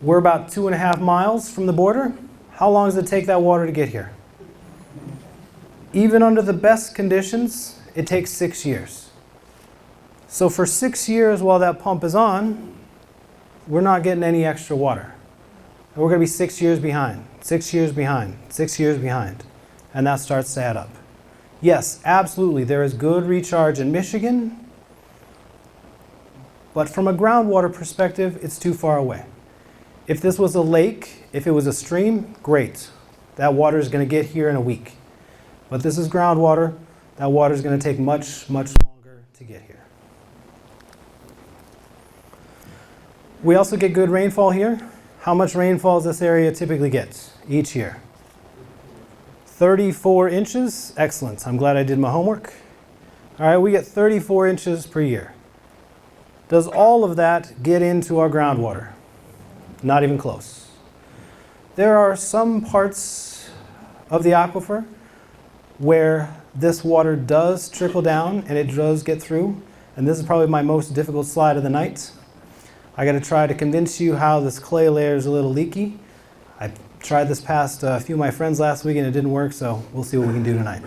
We're about 2.5 miles from the border. How long does it take that water to get here? Even under the best conditions, it takes 6 years. So for 6 years while that pump is on, we're not getting any extra water. And we're going to be 6 years behind, 6 years behind, 6 years behind. And that starts to add up. Yes, absolutely, there is good recharge in Michigan. But from a groundwater perspective, it's too far away. If this was a lake, if it was a stream, great. That water is going to get here in a week. But this is groundwater. That water is going to take much, much longer to get here. We also get good rainfall here. How much rainfall does this area typically get each year? 34 inches. Excellent. I'm glad I did my homework. All right, we get 34 inches per year. Does all of that get into our groundwater? Not even close. There are some parts of the aquifer where this water does trickle down and it does get through. And this is probably my most difficult slide of the night. I got to try to convince you how this clay layer is a little leaky. I tried this past a few of my friends last week and it didn't work, so we'll see what we can do tonight.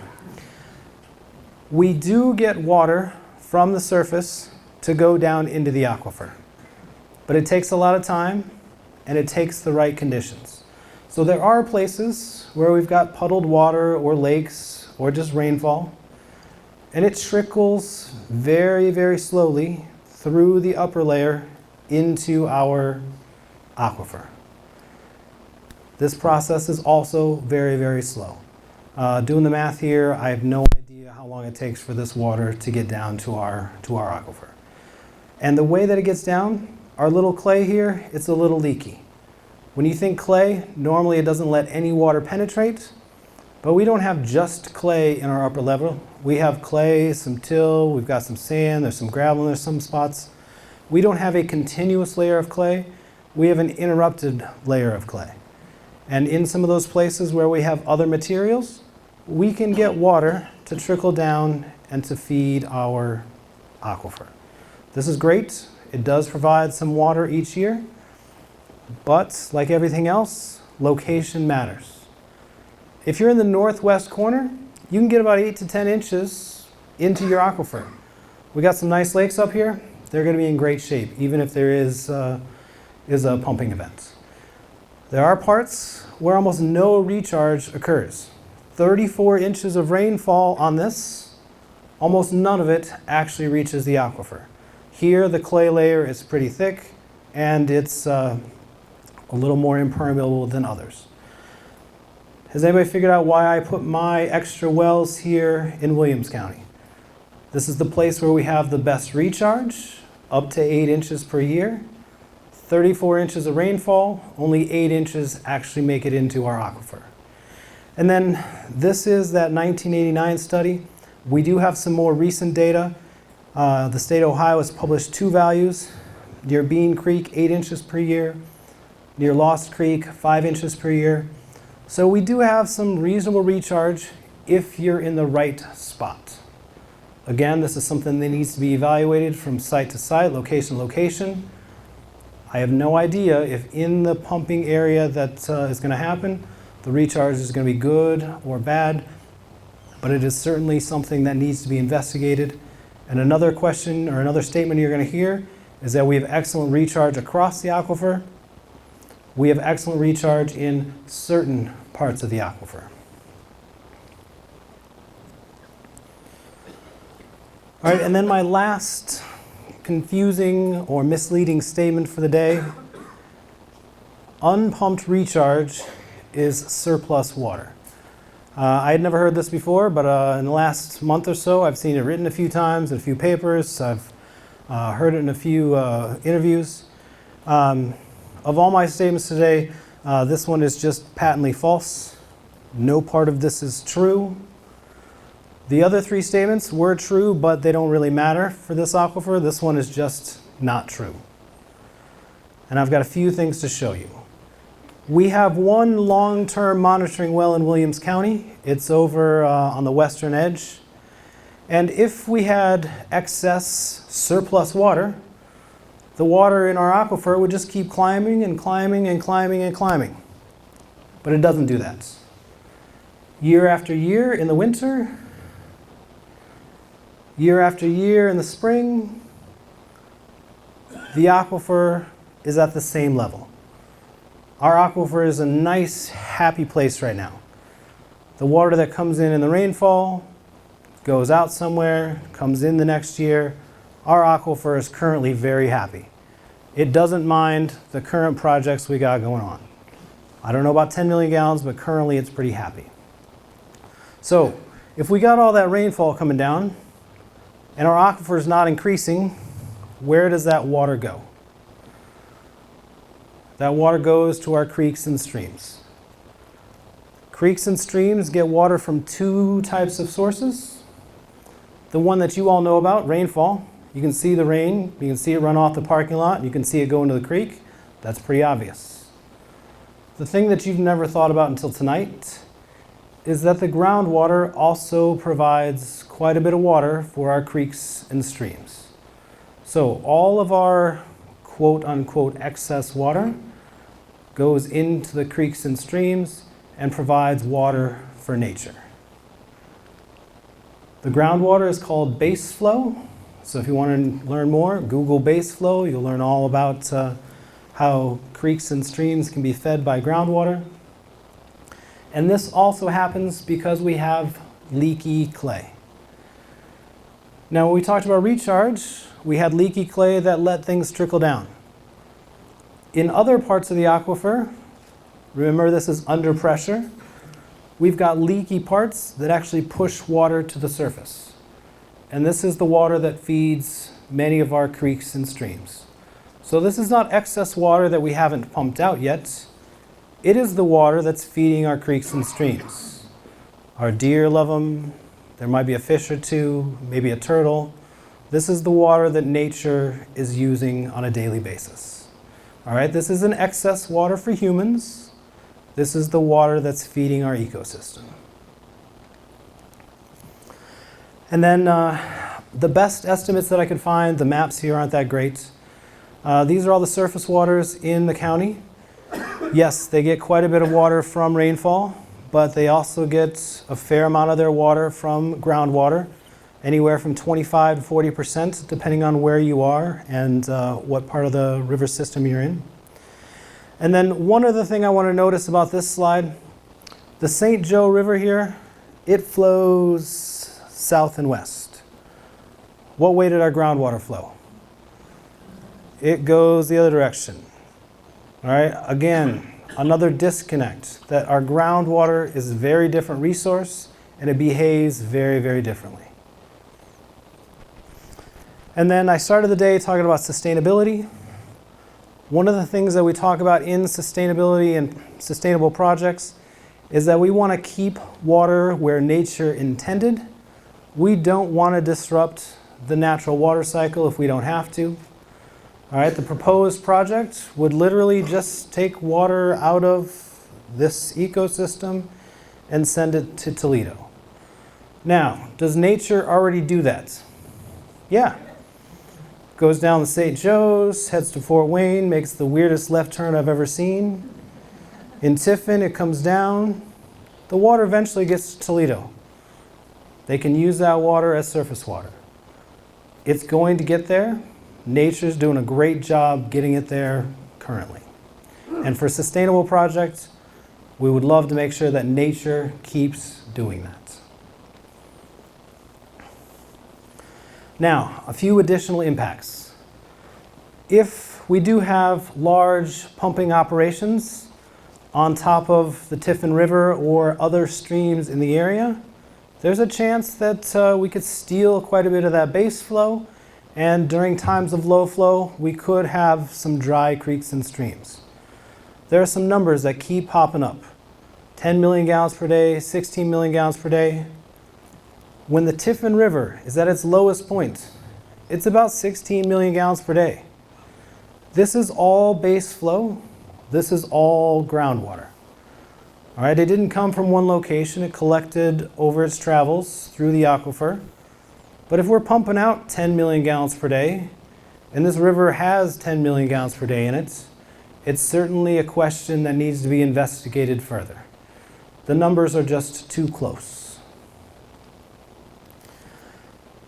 We do get water from the surface to go down into the aquifer. But it takes a lot of time and it takes the right conditions. So there are places where we've got puddled water or lakes or just rainfall, and it trickles very, very slowly through the upper layer into our aquifer. This process is also very, very slow. Doing the math here, I have no idea how long it takes for this water to get down to our aquifer. And the way that it gets down, our little clay here, it's a little leaky. When you think clay, normally it doesn't let any water penetrate, but we don't have just clay in our upper level. We have clay, some till, we've got some sand, there's some gravel, and there's some spots. We don't have a continuous layer of clay, we have an interrupted layer of clay. And in some of those places where we have other materials, we can get water to trickle down and to feed our aquifer. This is great. It does provide some water each year, but like everything else, location matters. If you're in the northwest corner, you can get about 8 to 10 inches into your aquifer. We got some nice lakes up here. They're going to be in great shape, even if there is a pumping event. There are parts where almost no recharge occurs. 34 inches of rainfall on this, almost none of it actually reaches the aquifer. Here, the clay layer is pretty thick, and it's a little more impermeable than others. Has anybody figured out why I put my extra wells here in Williams County? This is the place where we have the best recharge, up to 8 inches per year. 34 inches of rainfall, only 8 inches actually make it into our aquifer. And then this is that 1989 study. We do have some more recent data. The state of Ohio has published 2 values. Near Bean Creek, 8 inches per year. Near Lost Creek, 5 inches per year. So we do have some reasonable recharge if you're in the right spot. Again, this is something that needs to be evaluated from site to site, location to location. I have no idea if in the pumping area that is going to happen, the recharge is going to be good or bad, but it is certainly something that needs to be investigated. And another question or another statement you're going to hear is that we have excellent recharge across the aquifer. We have excellent recharge in certain parts of the aquifer. All right, and then my last confusing or misleading statement for the day. Unpumped recharge is surplus water. I had never heard this before, but in the last month or so, I've seen it written a few times in a few papers. I've heard it in a few interviews. Of all my statements today, this one is just patently false. No part of this is true. The other 3 statements were true, but they don't really matter for this aquifer. This one is just not true. And I've got a few things to show you. We have one long-term monitoring well in Williams County. It's over on the western edge. And if we had excess surplus water, the water in our aquifer would just keep climbing and climbing and climbing and climbing. But it doesn't do that. Year after year in the winter, year after year in the spring, the aquifer is at the same level. Our aquifer is a nice, happy place right now. The water that comes in the rainfall goes out somewhere, comes in the next year. Our aquifer is currently very happy. It doesn't mind the current projects we got going on. I don't know about 10 million gallons, but currently it's pretty happy. So if we got all that rainfall coming down and our aquifer is not increasing, where does that water go? That water goes to our creeks and streams. Creeks and streams get water from 2 types of sources. The one that you all know about, rainfall. You can see the rain, you can see it run off the parking lot, you can see it go into the creek. That's pretty obvious. The thing that you've never thought about until tonight is that the groundwater also provides quite a bit of water for our creeks and streams. So all of our quote-unquote excess water goes into the creeks and streams and provides water for nature. The groundwater is called base flow. So if you want to learn more, Google base flow. You'll learn all about how creeks and streams can be fed by groundwater. And this also happens because we have leaky clay. Now, when we talked about recharge, we had leaky clay that let things trickle down. In other parts of the aquifer, remember this is under pressure, we've got leaky parts that actually push water to the surface. And this is the water that feeds many of our creeks and streams. So this is not excess water that we haven't pumped out yet. It is the water that's feeding our creeks and streams. Our deer love them. There might be a fish or two, maybe a turtle. This is the water that nature is using on a daily basis. All right, this isn't excess water for humans. This is the water that's feeding our ecosystem. And then the best estimates that I could find, the maps here aren't that great. These are all the surface waters in the county. Yes, they get quite a bit of water from rainfall, but they also get a fair amount of their water from groundwater, anywhere from 25 to 40%, depending on where you are and what part of the river system you're in. And then one other thing I want to notice about this slide, the St. Joe River here, it flows south and west. What way did our groundwater flow? It goes the other direction. All right, again, another disconnect, that our groundwater is a very different resource and it behaves very, very differently. And then I started the day talking about sustainability. One of the things that we talk about in sustainability and sustainable projects is that we want to keep water where nature intended. We don't want to disrupt the natural water cycle if we don't have to. All right, the proposed project would literally just take water out of this ecosystem and send it to Toledo. Now, does nature already do that? Yeah. Goes down the St. Joe's, heads to Fort Wayne, makes the weirdest left turn I've ever seen. In Tiffin, it comes down. The water eventually gets to Toledo. They can use that water as surface water. It's going to get there. Nature's doing a great job getting it there currently. And for sustainable projects, we would love to make sure that nature keeps doing that. Now, a few additional impacts. If we do have large pumping operations on top of the Tiffin River or other streams in the area, there's a chance that we could steal quite a bit of that base flow, and during times of low flow, we could have some dry creeks and streams. There are some numbers that keep popping up. 10 million gallons per day, 16 million gallons per day. When the Tiffin River is at its lowest point, it's about 16 million gallons per day. This is all base flow. This is all groundwater. All right, it didn't come from one location. It collected over its travels through the aquifer. But if we're pumping out 10 million gallons per day, and this river has 10 million gallons per day in it, it's certainly a question that needs to be investigated further. The numbers are just too close.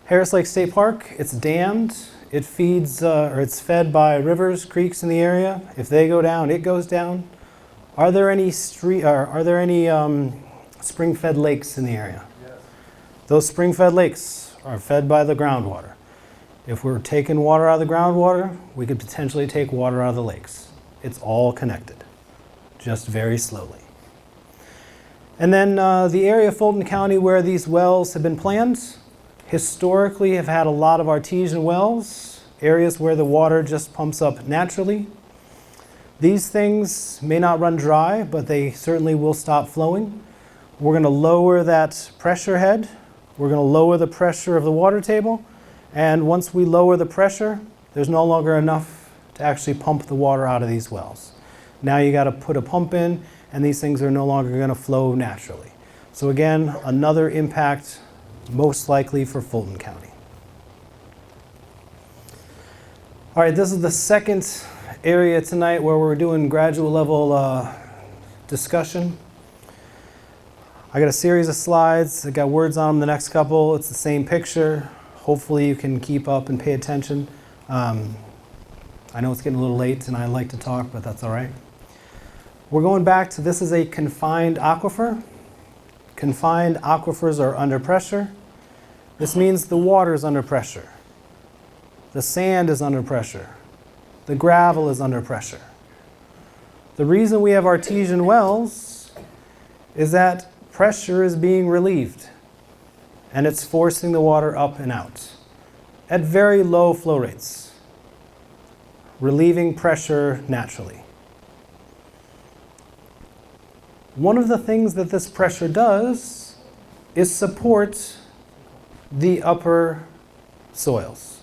Harris Lake State Park, it's dammed. It feeds, or it's fed by rivers, creeks in the area. If they go down, it goes down. Are there any spring-fed lakes in the area? Yes. Those spring-fed lakes are fed by the groundwater. If we're taking water out of the groundwater, we could potentially take water out of the lakes. It's all connected, just very slowly. And then the area of Fulton County where these wells have been planned, historically have had a lot of artesian wells, areas where the water just pumps up naturally. These things may not run dry, but they certainly will stop flowing. We're going to lower that pressure head. We're going to lower the pressure of the water table. And once we lower the pressure, there's no longer enough to actually pump the water out of these wells. Now you got to put a pump in, and these things are no longer going to flow naturally. So again, another impact most likely for Fulton County. All right, this is the second area tonight where we're doing graduate level discussion. I got a series of slides. I got words on them, the next couple. It's the same picture. Hopefully you can keep up and pay attention. I know it's getting a little late and I like to talk, but that's all right. We're going back to, this is a confined aquifer. Confined aquifers are under pressure. This means the water is under pressure. The sand is under pressure. The gravel is under pressure. The reason we have artesian wells is that pressure is being relieved and it's forcing the water up and out at very low flow rates, relieving pressure naturally. One of the things that this pressure does is support the upper soils.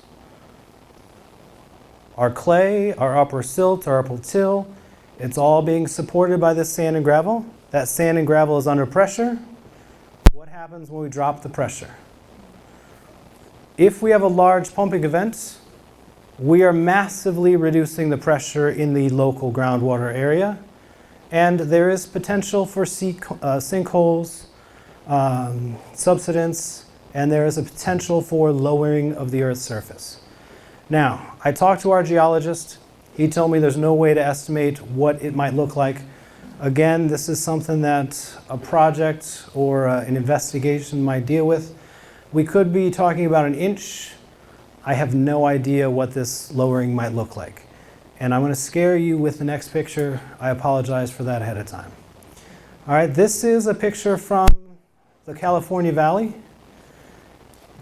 Our clay, our upper silt, our upper till, it's all being supported by this sand and gravel. That sand and gravel is under pressure. What happens when we drop the pressure? If we have a large pumping event, we are massively reducing the pressure in the local groundwater area, and there is potential for sinkholes, subsidence, and there is a potential for lowering of the Earth's surface. Now, I talked to our geologist. He told me there's no way to estimate what it might look like. Again, this is something that a project or an investigation might deal with. We could be talking about 1 inch. I have no idea what this lowering might look like. And I'm going to scare you with the next picture. I apologize for that ahead of time. All right, this is a picture from the California Valley.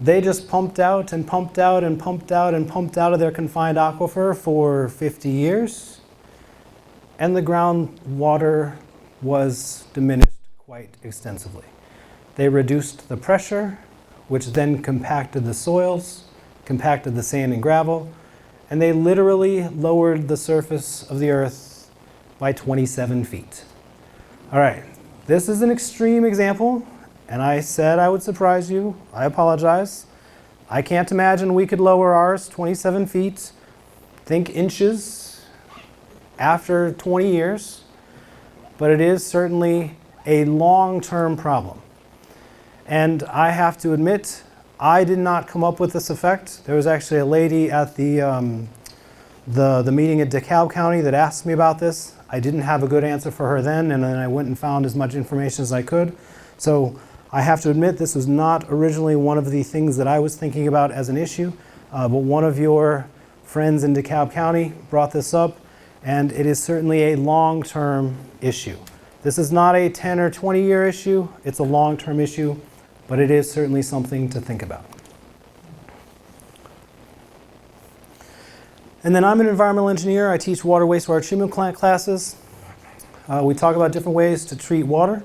They just pumped out and pumped out and pumped out and pumped out of their confined aquifer for 50 years. And the groundwater was diminished quite extensively. They reduced the pressure, which then compacted the soils, compacted the sand and gravel, and they literally lowered the surface of the Earth by 27 feet. All right, this is an extreme example, and I said I would surprise you. I apologize. I can't imagine we could lower ours 27 feet, think inches, after 20 years, but it is certainly a long-term problem. And I have to admit, I did not come up with this effect. There was actually a lady at the meeting at DeKalb County that asked me about this. I didn't have a good answer for her then, and then I went and found as much information as I could. So I have to admit this was not originally one of the things that I was thinking about as an issue, but one of your friends in DeKalb County brought this up, and it is certainly a long-term issue. This is not a 10 or 20-year issue. It's a long-term issue, but it is certainly something to think about. And then I'm an environmental engineer. I teach water wastewater treatment plant classes. We talk about different ways to treat water.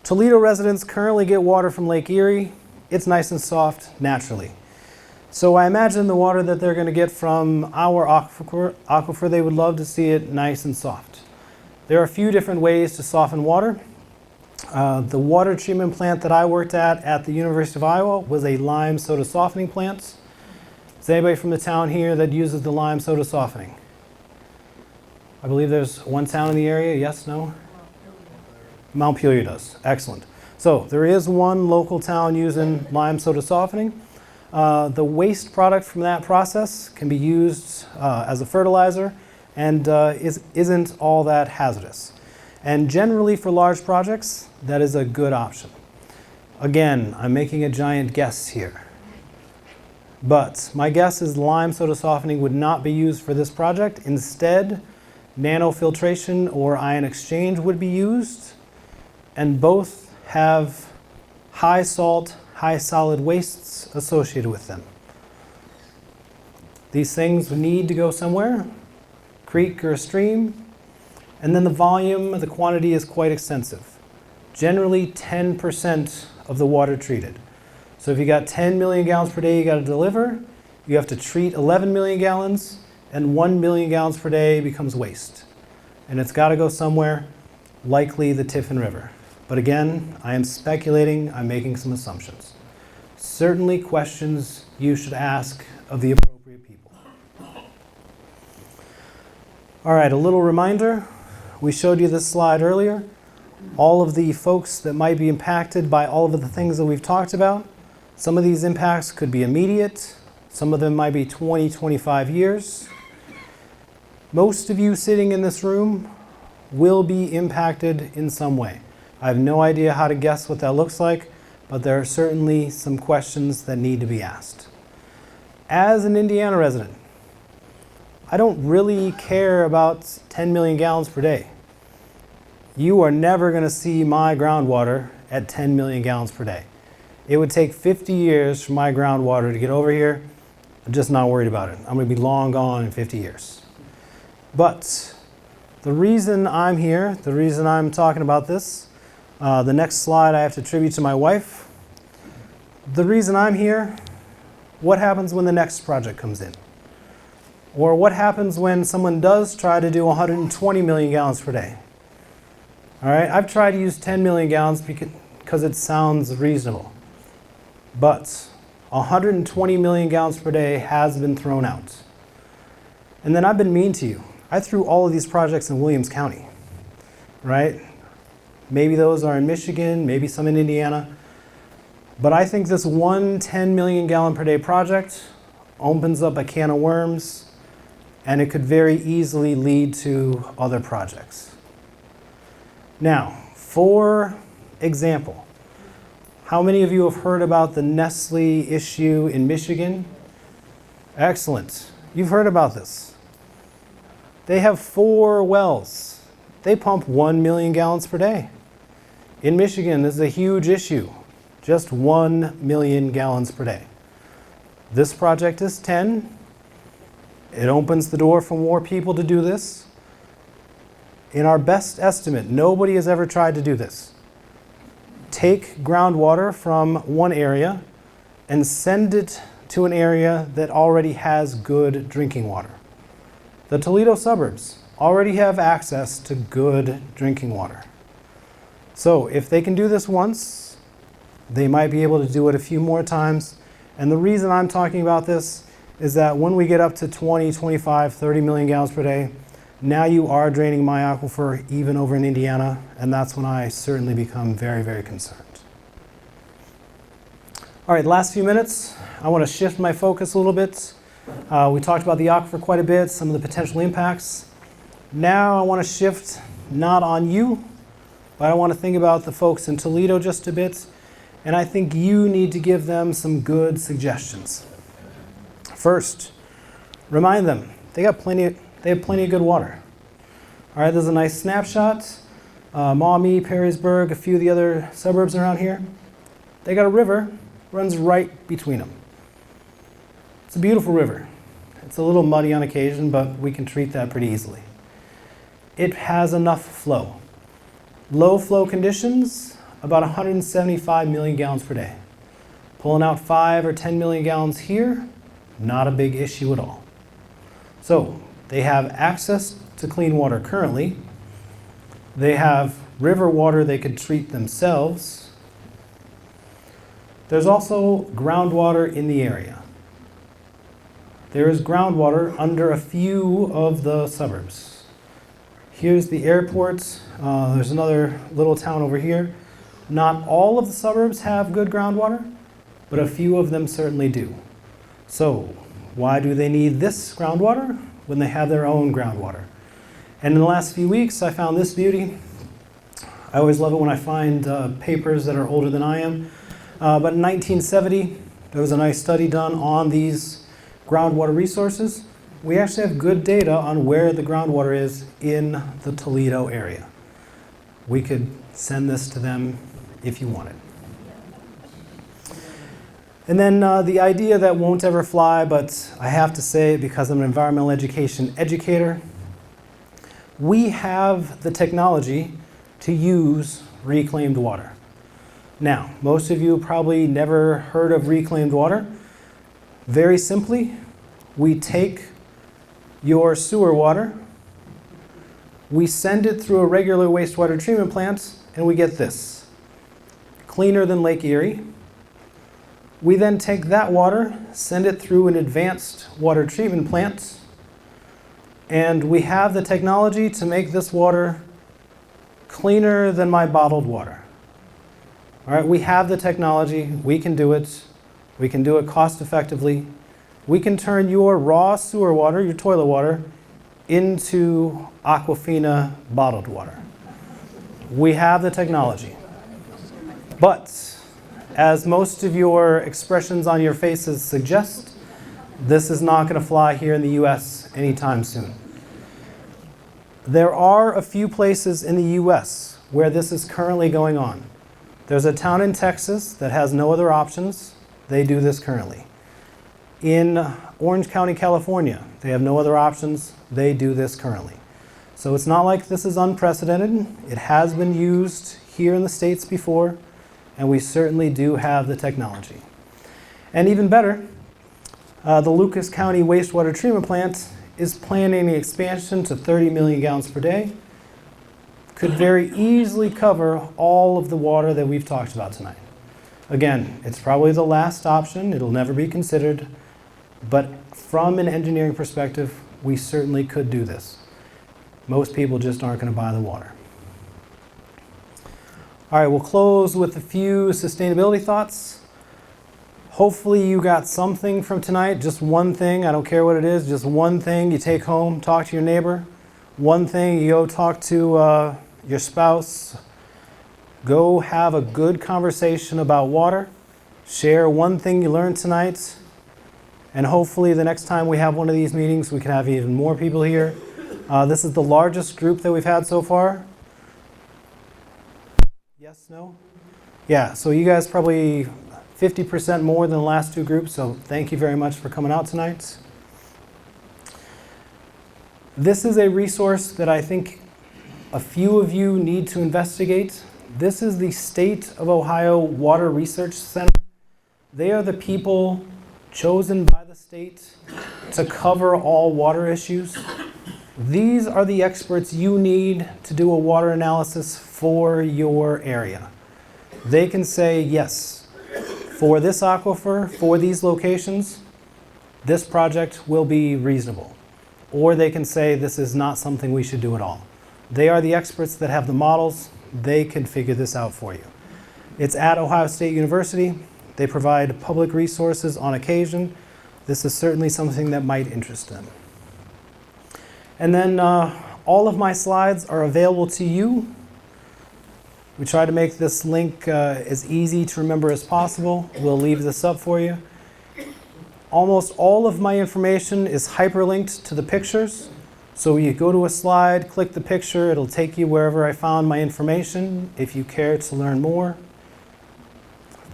Toledo residents currently get water from Lake Erie. It's nice and soft naturally. So I imagine the water that they're going to get from our aquifer, they would love to see it nice and soft. There are a few different ways to soften water. The water treatment plant that I worked at the University of Iowa was a lime soda softening plant. Is anybody from the town here that uses the lime soda softening? I believe there's one town in the area. Yes, no? Montpelier does. Excellent. So there is one local town using lime soda softening. The waste product from that process can be used as a fertilizer and isn't all that hazardous. And generally for large projects, that is a good option. Again, I'm making a giant guess here. But my guess is lime soda softening would not be used for this project. Instead, nanofiltration or ion exchange would be used, and both have high salt, high solid wastes associated with them. These things need to go somewhere, creek or a stream, and then the volume, the quantity is quite extensive. Generally 10% of the water treated. So if you got 10 million gallons per day you got to deliver, you have to treat 11 million gallons, and 1 million gallons per day becomes waste. And it's got to go somewhere, likely the Tiffin River. But again, I am speculating, I'm making some assumptions. Certainly questions you should ask of the appropriate people. All right, a little reminder. We showed you this slide earlier. All of the folks that might be impacted by all of the things that we've talked about. Some of these impacts could be immediate. Some of them might be 20, 25 years. Most of you sitting in this room will be impacted in some way. I have no idea how to guess what that looks like, but there are certainly some questions that need to be asked. As an Indiana resident, I don't really care about 10 million gallons per day. you are never going to see my groundwater at 10 million gallons per day. It would take 50 years for my groundwater to get over here. I'm just not worried about it. I'm going to be long gone in 50 years. But the reason I'm here, the reason I'm talking about this, the next slide I have to attribute to my wife. The reason I'm here, what happens when the next project comes in? Or what happens when someone does try to do 120 million gallons per day? All right, I've tried to use 10 million gallons because it sounds reasonable. But 120 million gallons per day has been thrown out. And then I've been mean to you. I threw all of these projects in Williams County, right? Maybe those are in Michigan, maybe some in Indiana. But I think this one 10 million gallon per day project opens up a can of worms, and it could very easily lead to other projects. Now, for example, how many of you have heard about the Nestle issue in Michigan? Excellent. You've heard about this. They have 4 wells. They pump 1 million gallons per day. In Michigan, this is a huge issue. Just 1 million gallons per day. This project is 10. It opens the door for more people to do this. In our best estimate, nobody has ever tried to do this. Take groundwater from one area and send it to an area that already has good drinking water. The Toledo suburbs already have access to good drinking water. So if they can do this once, they might be able to do it a few more times. And the reason I'm talking about this is that when we get up to 20, 25, 30 million gallons per day, now you are draining my aquifer even over in Indiana, and that's when I certainly become very, very concerned. All right, last few minutes, I want to shift my focus a little bit. We talked about the aquifer quite a bit, some of the potential impacts. Now I want to shift not on you, but I want to think about the folks in Toledo just a bit, and I think you need to give them some good suggestions. First, remind them they have plenty of good water. All right, there's a nice snapshot. Maumee, Perrysburg, a few of the other suburbs around here. They got a river, runs right between them. It's a beautiful river. It's a little muddy on occasion, but we can treat that pretty easily. It has enough flow. Low flow conditions, about 175 million gallons per day. Pulling out 5 or 10 million gallons here, not a big issue at all. So they have access to clean water currently. They have river water they could treat themselves. There's also groundwater in the area. There is groundwater under a few of the suburbs. Here's the airport. There's another little town over here. Not all of the suburbs have good groundwater, but a few of them certainly do. So why do they need this groundwater when they have their own groundwater? And in the last few weeks, I found this beauty. I always love it when I find papers that are older than I am. But in 1970, there was a nice study done on these groundwater resources. We actually have good data on where the groundwater is in the Toledo area. We could send this to them if you wanted. And then the idea that won't ever fly, but I have to say it because I'm an environmental education educator, we have the technology to use reclaimed water. Now, most of you probably never heard of reclaimed water. Very simply, we take your sewer water, we send it through a regular wastewater treatment plant, and we get this. Cleaner than Lake Erie. We then take that water, send it through an advanced water treatment plant, and we have the technology to make this water cleaner than my bottled water. All right, we have the technology, we can do it. We can do it cost effectively. We can turn your raw sewer water, your toilet water, into Aquafina bottled water. We have the technology. But as most of your expressions on your faces suggest, this is not going to fly here in the US anytime soon. There are a few places in the US where this is currently going on. There's a town in Texas that has no other options. They do this currently. In Orange County, California, they have no other options. They do this currently. So it's not like this is unprecedented. It has been used here in the States before, and we certainly do have the technology. And even better, the Lucas County wastewater treatment plant is planning the expansion to 30 million gallons per day. Could very easily cover all of the water that we've talked about tonight. Again, it's probably the last option. It'll never be considered. But from an engineering perspective, we certainly could do this. Most people just aren't going to buy the water. All right, we'll close with a few sustainability thoughts. Hopefully you got something from tonight, just one thing. I don't care what it is, just one thing you take home, talk to your neighbor. One thing you go talk to your spouse. Go have a good conversation about water. Share one thing you learned tonight. And hopefully the next time we have one of these meetings, we can have even more people here. This is the largest group that we've had so far. Yes, no? Yeah, so you guys probably 50% more than the last two groups, so thank you very much for coming out tonight. This is a resource that I think a few of you need to investigate. This is the State of Ohio Water Research Center. They are the people chosen by the state to cover all water issues. These are the experts you need to do a water analysis for your area. They can say, yes, for this aquifer, for these locations, this project will be reasonable. Or they can say, this is not something we should do at all. They are the experts that have the models. They can figure this out for you. It's at Ohio State University. They provide public resources on occasion. This is certainly something that might interest them. And then all of my slides are available to you. We try to make this link as easy to remember as possible. We'll leave this up for you. Almost all of my information is hyperlinked to the pictures. So you go to a slide, click the picture, it'll take you wherever I found my information if you care to learn more.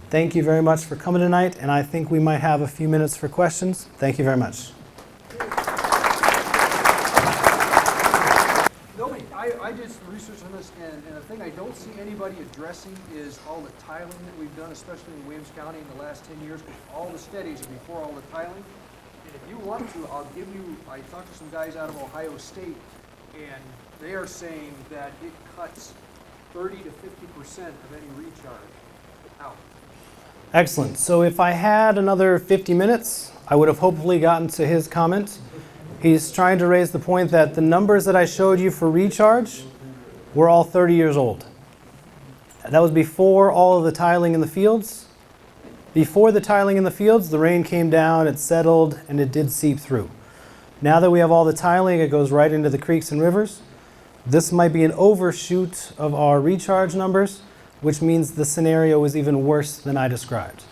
Thank you very much for coming tonight, and I think we might have a few minutes for questions. Thank you very much. I did some research on this, and the thing I don't see anybody addressing is all the tiling that we've done, especially in Williams County in the last 10 years. All the studies are before all the tiling. And if you want to, I'll give you, I talked to some guys out of Ohio State, and they are saying that it cuts 30 to 50% of any recharge out. Excellent. So if I had another 50 minutes, I would have hopefully gotten to his comment. He's trying to raise the point that the numbers that I showed you for recharge were all 30 years old. That was before all of the tiling in the fields. Before the tiling in the fields, the rain came down, it settled, and it did seep through. Now that we have all the tiling, it goes right into the creeks and rivers. This might be an overshoot of our recharge numbers, which means the scenario is even worse than I described.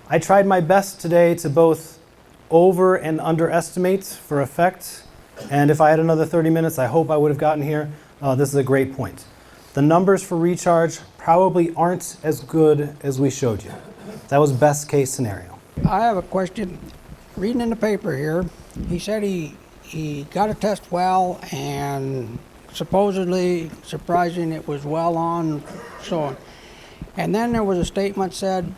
I tried my best today to both over and underestimate for effect, and if I had another 30 minutes, I hope I would have gotten here. This is a great point. The numbers for recharge probably aren't as good as we showed you. That was best case scenario. I have a question. Reading in the paper here, he said he got a test well, and supposedly, surprising, it was well on, so on. And then there was a statement said,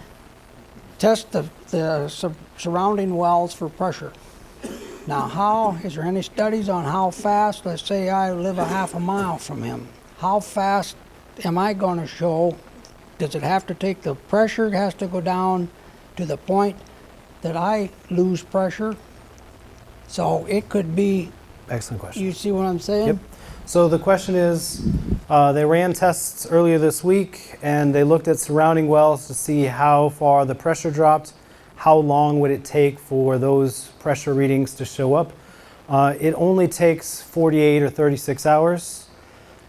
test the surrounding wells for pressure. Now, is there any studies on how fast, let's say I live a half a mile from him, how fast am I going to show? Does it have to take, the pressure has to go down to the point that I lose pressure? So it could be. Excellent question. You see what I'm saying? Yep. So the question is, they ran tests earlier this week, and they looked at surrounding wells to see how far the pressure dropped, how long would it take for those pressure readings to show up. It only takes 48 or 36 hours.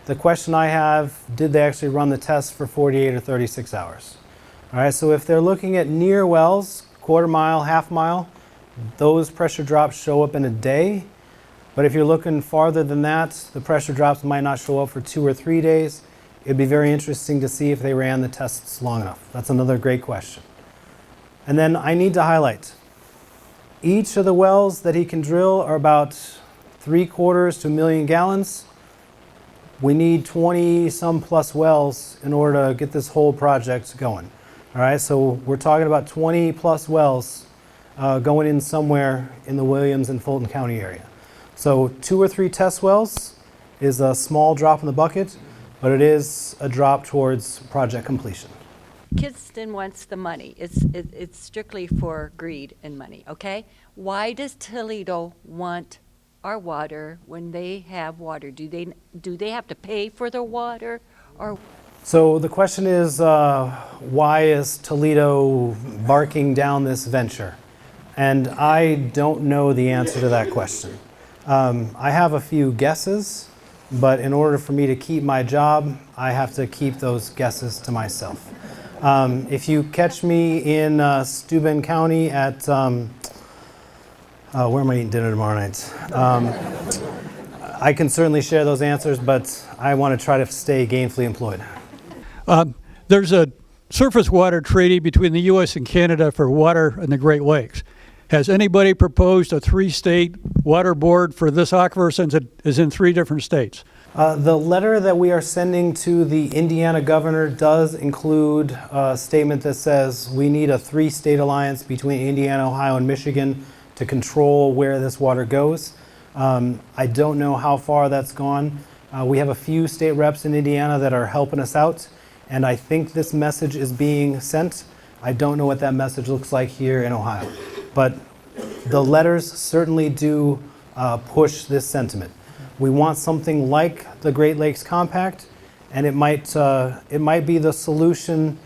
The question I have, did they actually run the test for 48 or 36 hours? All right, so if they're looking at near wells, quarter mile, half mile, those pressure drops show up in a day. But if you're looking farther than that, the pressure drops might not show up for 2 or 3 days. It'd be very interesting to see if they ran the tests long enough. That's another great question. And then I need to highlight, each of the wells that he can drill are about 3/4 to 1 million gallons. We need 20 some plus wells in order to get this whole project going. All right, so we're talking about 20 plus wells going in somewhere in the Williams and Fulton County area. So 2 or 3 test wells is a small drop in the bucket, but it is a drop towards project completion. Kidston wants the money. It's strictly for greed and money, okay? Why does Toledo want our water when they have water? Do they have to pay for the water, or? So the question is, why is Toledo barking down this venture? And I don't know the answer to that question. I have a few guesses, but in order for me to keep my job, I have to keep those guesses to myself. If you catch me in Steuben County at, where am I eating dinner tomorrow night? I can certainly share those answers, but I want to try to stay gainfully employed. There's a surface water treaty between the U.S. and Canada for water in the Great Lakes. Has anybody proposed a 3-state water board for this aquifer, since it is in 3 different states? The letter that we are sending to the Indiana governor does include a statement that says we need a 3-state alliance between Indiana, Ohio, and Michigan to control where this water goes. I don't know how far that's gone. We have a few state reps in Indiana that are helping us out, and I think this message is being sent. I don't know what that message looks like here in Ohio, but the letters certainly do push this sentiment. We want something like the Great Lakes Compact, and it might be the solution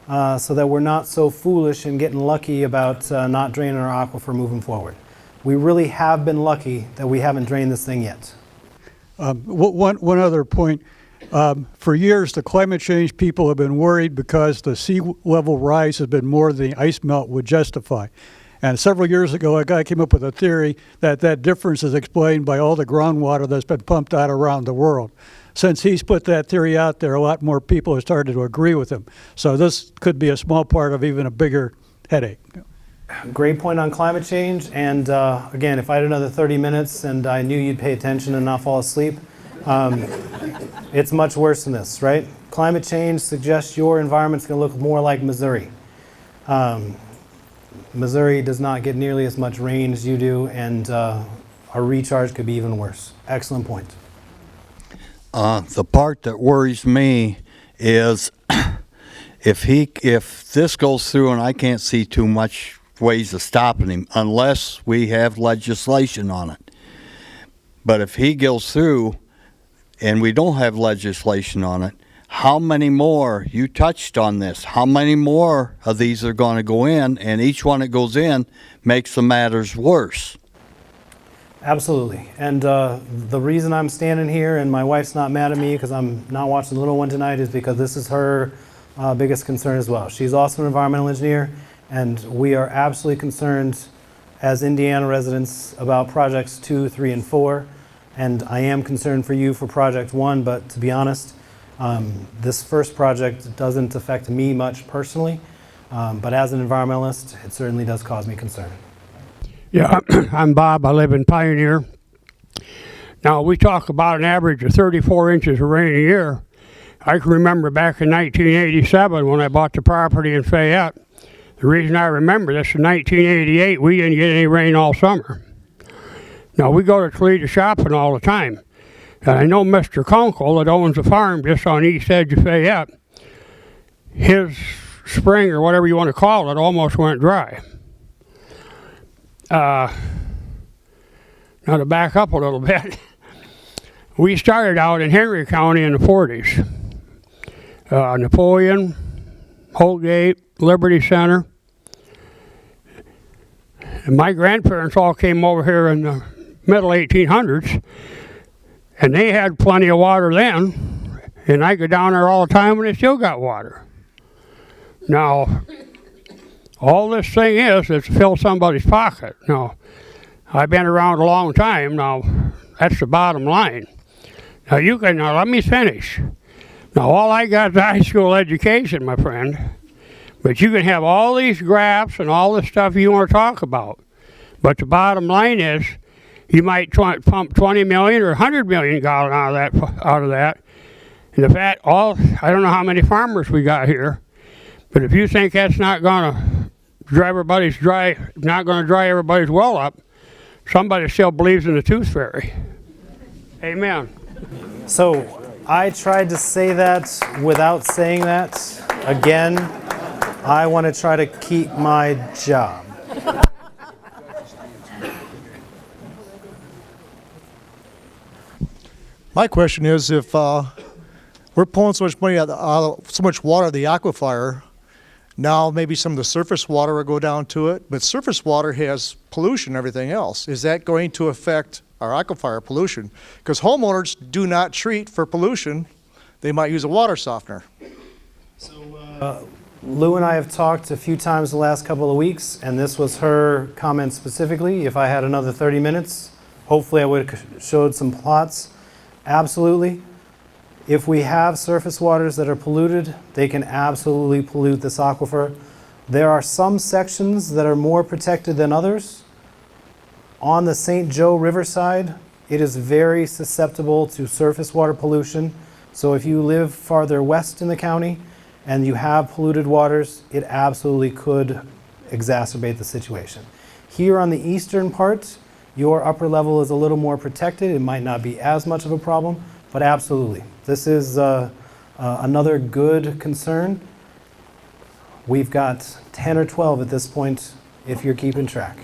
so that we're not so foolish and getting lucky about not draining our aquifer moving forward. We really have been lucky that we haven't drained this thing yet. One other point. For years, the climate change people have been worried because the sea level rise has been more than the ice melt would justify. And several years ago, a guy came up with a theory that that difference is explained by all the groundwater that's been pumped out around the world. Since he's put that theory out there, a lot more people have started to agree with him. So this could be a small part of even a bigger headache. Great point on climate change. And again, if I had another 30 minutes and I knew you'd pay attention and not fall asleep, it's much worse than this, right? Climate change suggests your environment's going to look more like Missouri. Missouri does not get nearly as much rain as you do, and our recharge could be even worse. Excellent point. The part that worries me is if this goes through, and I can't see too much ways of stopping him unless we have legislation on it. But if he goes through and we don't have legislation on it, how many more, you touched on this, how many more of these are going to go in, and each one that goes in makes the matters worse? Absolutely. And the reason I'm standing here and my wife's not mad at me because I'm not watching the little one tonight is because this is her biggest concern as well. She's also an environmental engineer, and we are absolutely concerned as Indiana residents about projects 2, 3, and 4. And I am concerned for you for project 1, but to be honest, this first project doesn't affect me much personally, but as an environmentalist, it certainly does cause me concern. Yeah, I'm Bob. I live in Pioneer. Now, we talk about an average of 34 inches of rain a year. I can remember back in 1987 when I bought the property in Fayette. The reason I remember this, in 1988, we didn't get any rain all summer. Now, we go to Toledo shopping all the time. And I know Mr. Kunkel that owns a farm just on the east edge of Fayette. His spring, or whatever you want to call it, almost went dry. Now to back up a little bit, we started out in Henry County in the 40s. Napoleon, Holgate, Liberty Center. And my grandparents all came over here in the middle 1800s, and they had plenty of water then, and I go down there all the time and they still got water. Now, all this thing is to fill somebody's pocket. Now, I've been around a long time now. That's the bottom line. Now now let me finish. Now all I got is a high school education, my friend. But you can have all these graphs and all the stuff you want to talk about. But the bottom line is, you might pump 20 million or 100 million gallon out of that. And the fact, I don't know how many farmers we got here, but if you think that's not going to not going to dry everybody's well up, somebody still believes in the tooth fairy. Amen. So I tried to say that without saying that. Again, I want to try to keep my job. My question is, if we're pulling so much money so much water out of the aquifer, now maybe some of the surface water will go down to it, but surface water has pollution and everything else. Is that going to affect our aquifer pollution? Because homeowners do not treat for pollution. They might use a water softener. So Lou and I have talked a few times the last couple of weeks, and this was her comment specifically. If I had another 30 minutes, hopefully I would have showed some plots. Absolutely. If we have surface waters that are polluted, they can absolutely pollute this aquifer. There are some sections that are more protected than others. On the St. Joe Riverside, it is very susceptible to surface water pollution. So if you live farther west in the county and you have polluted waters, it absolutely could exacerbate the situation. Here on the eastern part, your upper level is a little more protected. It might not be as much of a problem, but absolutely. This is another good concern. We've got 10 or 12 at this point, if you're keeping track.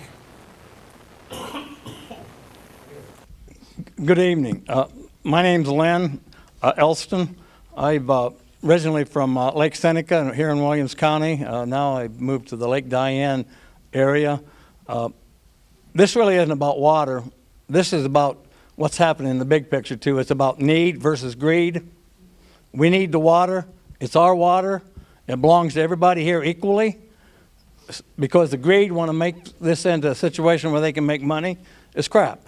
Good evening. My name's Len Elston. I'm originally from Lake Seneca here in Williams County. Now I moved to the Lake Diane area. This really isn't about water. This is about what's happening in the big picture too. It's about need versus greed. We need the water. It's our water. It belongs to everybody here equally. Because the greed want to make this into a situation where they can make money is crap.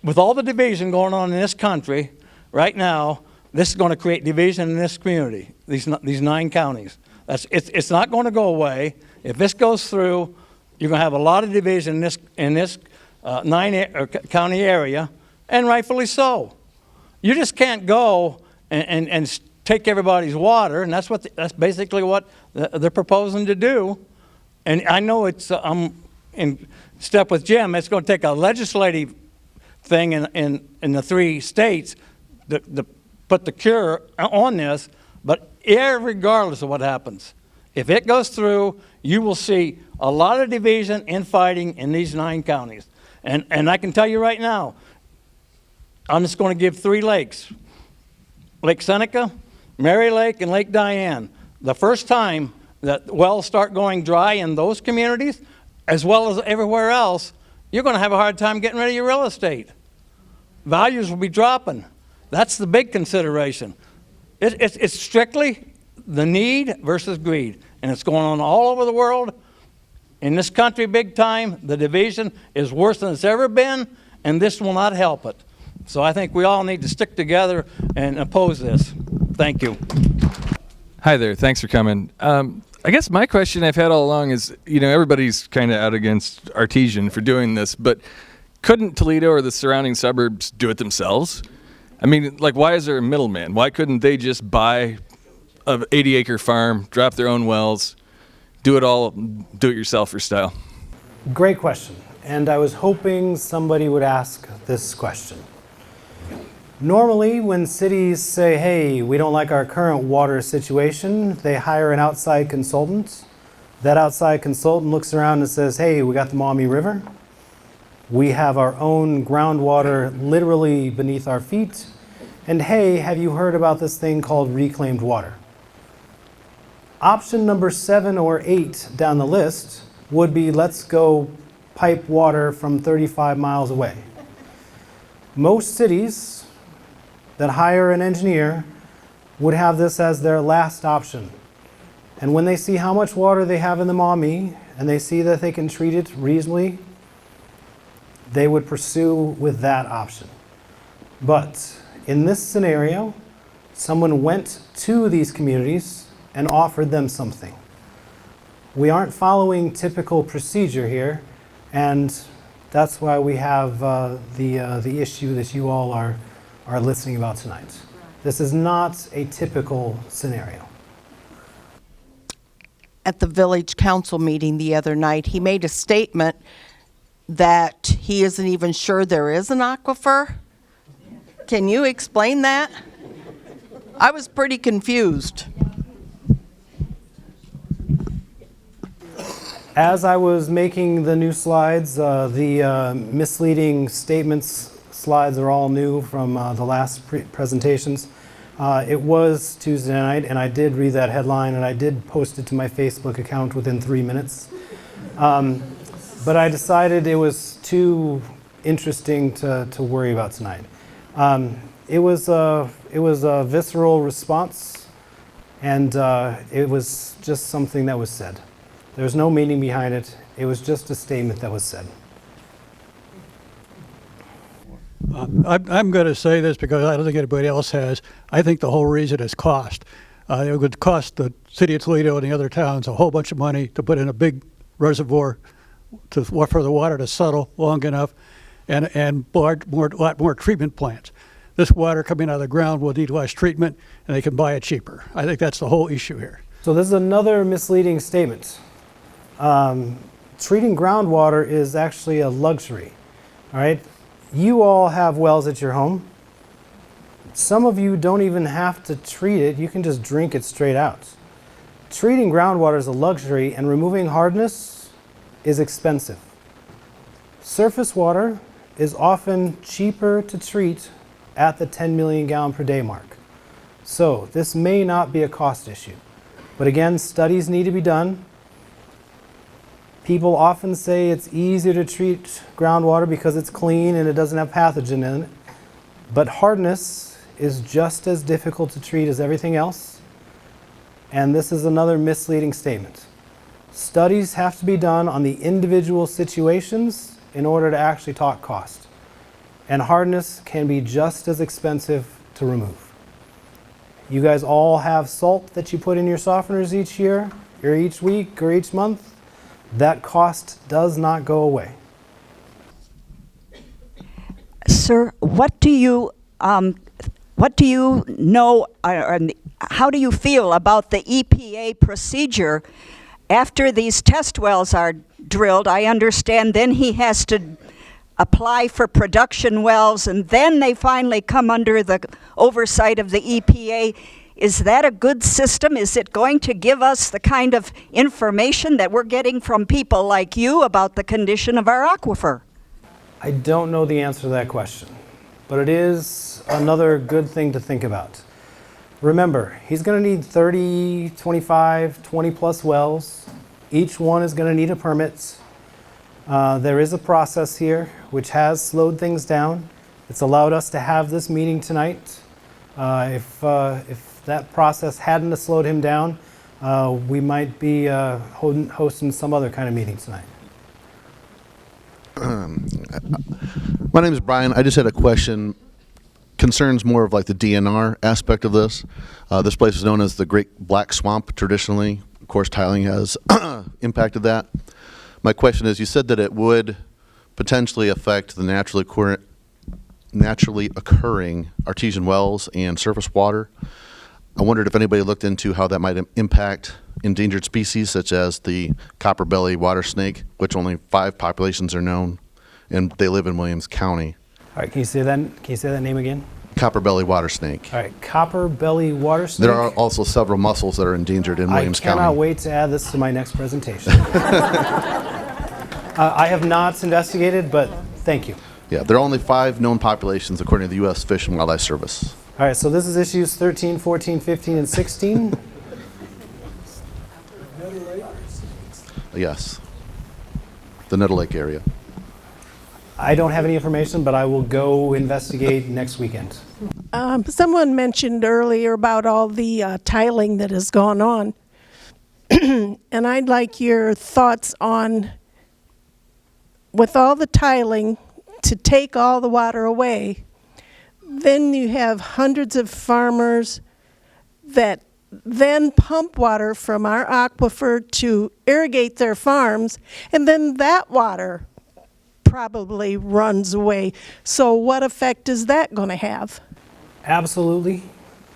With all the division going on in this country right now, this is going to create division in this community, these 9 counties. It's not going to go away. If this goes through, you're going to have a lot of division in this 9 county area, and rightfully so. You just can't go and take everybody's water, and that's basically what they're proposing to do. And I know I'm in step with Jim. It's going to take a legislative thing in the 3 states to put the cure on this. But regardless of what happens, if it goes through, you will see a lot of division and fighting in these 9 counties. And I can tell you right now, I'm just going to give 3 lakes: Lake Seneca, Mary Lake, and Lake Diane. The first time that wells start going dry in those communities, as well as everywhere else, you're going to have a hard time getting rid of your real estate. Values will be dropping. That's the big consideration. It's strictly the need versus greed. And it's going on all over the world. In this country, big time, the division is worse than it's ever been, and this will not help it. So I think we all need to stick together and oppose this. Thank you. Hi there. Thanks for coming. I guess my question I've had all along is, everybody's kind of out against Artesian for doing this, but couldn't Toledo or the surrounding suburbs do it themselves? I mean, why is there a middleman? Why couldn't they just buy an 80-acre farm, drop their own wells, do it yourselfer style? Great question. And I was hoping somebody would ask this question. Normally, when cities say, hey, we don't like our current water situation, they hire an outside consultant. That outside consultant looks around and says, hey, we got the Maumee River. We have our own groundwater literally beneath our feet. And hey, have you heard about this thing called reclaimed water? Option number 7 or 8 down the list would be, let's go pipe water from 35 miles away. Most cities that hire an engineer would have this as their last option. And when they see how much water they have in the Maumee and they see that they can treat it reasonably, they would pursue with that option. But in this scenario, someone went to these communities and offered them something. We aren't following typical procedure here, and that's why we have the issue that you all are listening about tonight. This is not a typical scenario. At the village council meeting the other night, he made a statement that he isn't even sure there is an aquifer. Can you explain that? I was pretty confused. As I was making the new slides, the misleading statements slides are all new from the last presentations. It was Tuesday night, and I did read that headline, and I did post it to my Facebook account within 3 minutes. But I decided it was too interesting to worry about tonight. It was a visceral response, and it was just something that was said. There's no meaning behind it. It was just a statement that was said. I'm going to say this because I don't think anybody else has. I think the whole reason is cost. It would cost the city of Toledo and the other towns a whole bunch of money to put in a big reservoir for the water to settle long enough, and a lot more treatment plants. This water coming out of the ground will need less treatment, and they can buy it cheaper. I think that's the whole issue here. So this is another misleading statement. Treating groundwater is actually a luxury. All right, you all have wells at your home. Some of you don't even have to treat it. You can just drink it straight out. Treating groundwater is a luxury, and removing hardness is expensive. Surface water is often cheaper to treat at the 10 million gallon per day mark. So this may not be a cost issue. But again, studies need to be done. People often say it's easier to treat groundwater because it's clean and it doesn't have pathogen in it. But hardness is just as difficult to treat as everything else. And this is another misleading statement. Studies have to be done on the individual situations in order to actually talk cost. And hardness can be just as expensive to remove. You guys all have salt that you put in your softeners each year, or each week, or each month. That cost does not go away. Sir, what do you know, or how do you feel about the EPA procedure after these test wells are drilled? I understand then he has to apply for production wells, and then they finally come under the oversight of the EPA. Is that a good system? Is it going to give us the kind of information that we're getting from people like you about the condition of our aquifer? I don't know the answer to that question, but it is another good thing to think about. Remember, he's going to need 30, 25, 20 plus wells. Each one is going to need a permit. There is a process here which has slowed things down. It's allowed us to have this meeting tonight. If that process hadn't slowed him down, we might be hosting some other kind of meeting tonight. My name is Bryan. I just had a question. Concerns more of like the DNR aspect of this. This place is known as the Great Black Swamp traditionally. Of course, tiling has impacted that. My question is, you said that it would potentially affect the naturally occurring artesian wells and surface water. I wondered if anybody looked into how that might impact endangered species such as the copper belly water snake, which only 5 populations are known, and they live in Williams County. All right, can you say that name again? Copper belly water snake. All right, copper belly water snake. There are also several mussels that are endangered in Williams County. I cannot wait to add this to my next presentation. I have not investigated, but thank you. Yeah, there are only 5 known populations according to the U.S. Fish and Wildlife Service. All right, so this is issues 13, 14, 15, and 16. Yes, the Nettle Lake area. I don't have any information, but I will go investigate next weekend. Someone mentioned earlier about all the tiling that has gone on. And I'd like your thoughts on, with all the tiling, to take all the water away, then you have hundreds of farmers that then pump water from our aquifer to irrigate their farms, and then that water probably runs away. So what effect is that going to have? Absolutely.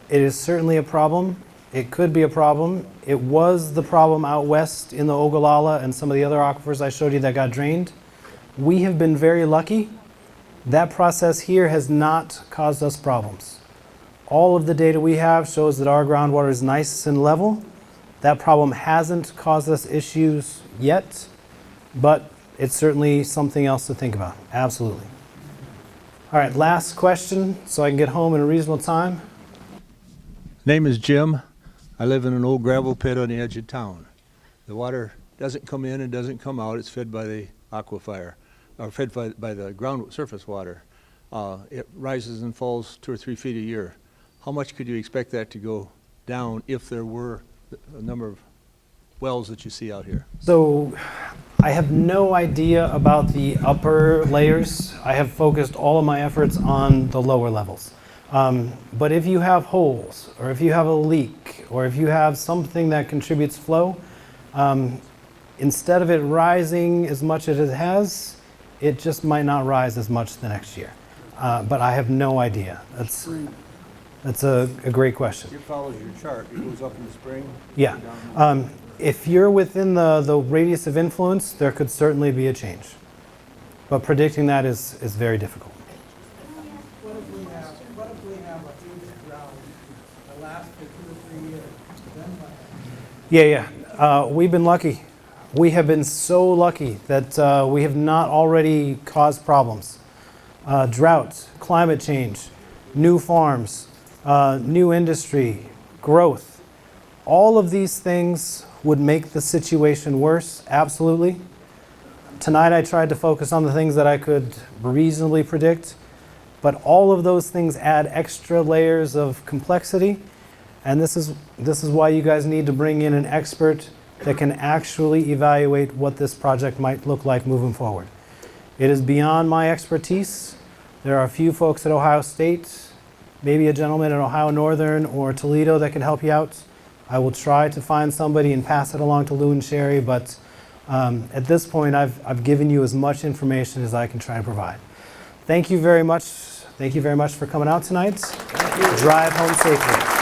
It is certainly a problem. It could be a problem. It was the problem out west in the Ogallala and some of the other aquifers I showed you that got drained. We have been very lucky. That process here has not caused us problems. All of the data we have shows that our groundwater is nice and level. That problem hasn't caused us issues yet, but it's certainly something else to think about. Absolutely. All right, last question so I can get home in a reasonable time. Name is Jim. I live in an old gravel pit on the edge of town. The water doesn't come in and doesn't come out. It's fed by the aquifer, or fed by the ground surface water. It rises and falls 2 or 3 feet a year. How much could you expect that to go down if there were a number of wells that you see out here? So I have no idea about the upper layers. I have focused all of my efforts on the lower levels. But if you have holes, or if you have a leak, or if you have something that contributes flow, instead of it rising as much as it has, it just might not rise as much the next year. But I have no idea. That's a great question. It follows your chart. It goes up in the spring. Yeah. If you're within the radius of influence, there could certainly be a change. But predicting that is very difficult. What if we have a huge drought that lasts for 2 or 3 years? Then what? Yeah. We've been lucky. We have been so lucky that we have not already caused problems. Drought, climate change, new farms, new industry, growth. All of these things would make the situation worse, absolutely. Tonight I tried to focus on the things that I could reasonably predict, but all of those things add extra layers of complexity, and this is why you guys need to bring in an expert that can actually evaluate what this project might look like moving forward. It is beyond my expertise. There are a few folks at Ohio State, maybe a gentleman at Ohio Northern or Toledo that can help you out. I will try to find somebody and pass it along to Lou and Sherry, but at this point I've given you as much information as I can try to provide. Thank you very much. Thank you very much for coming out tonight. Drive home safely.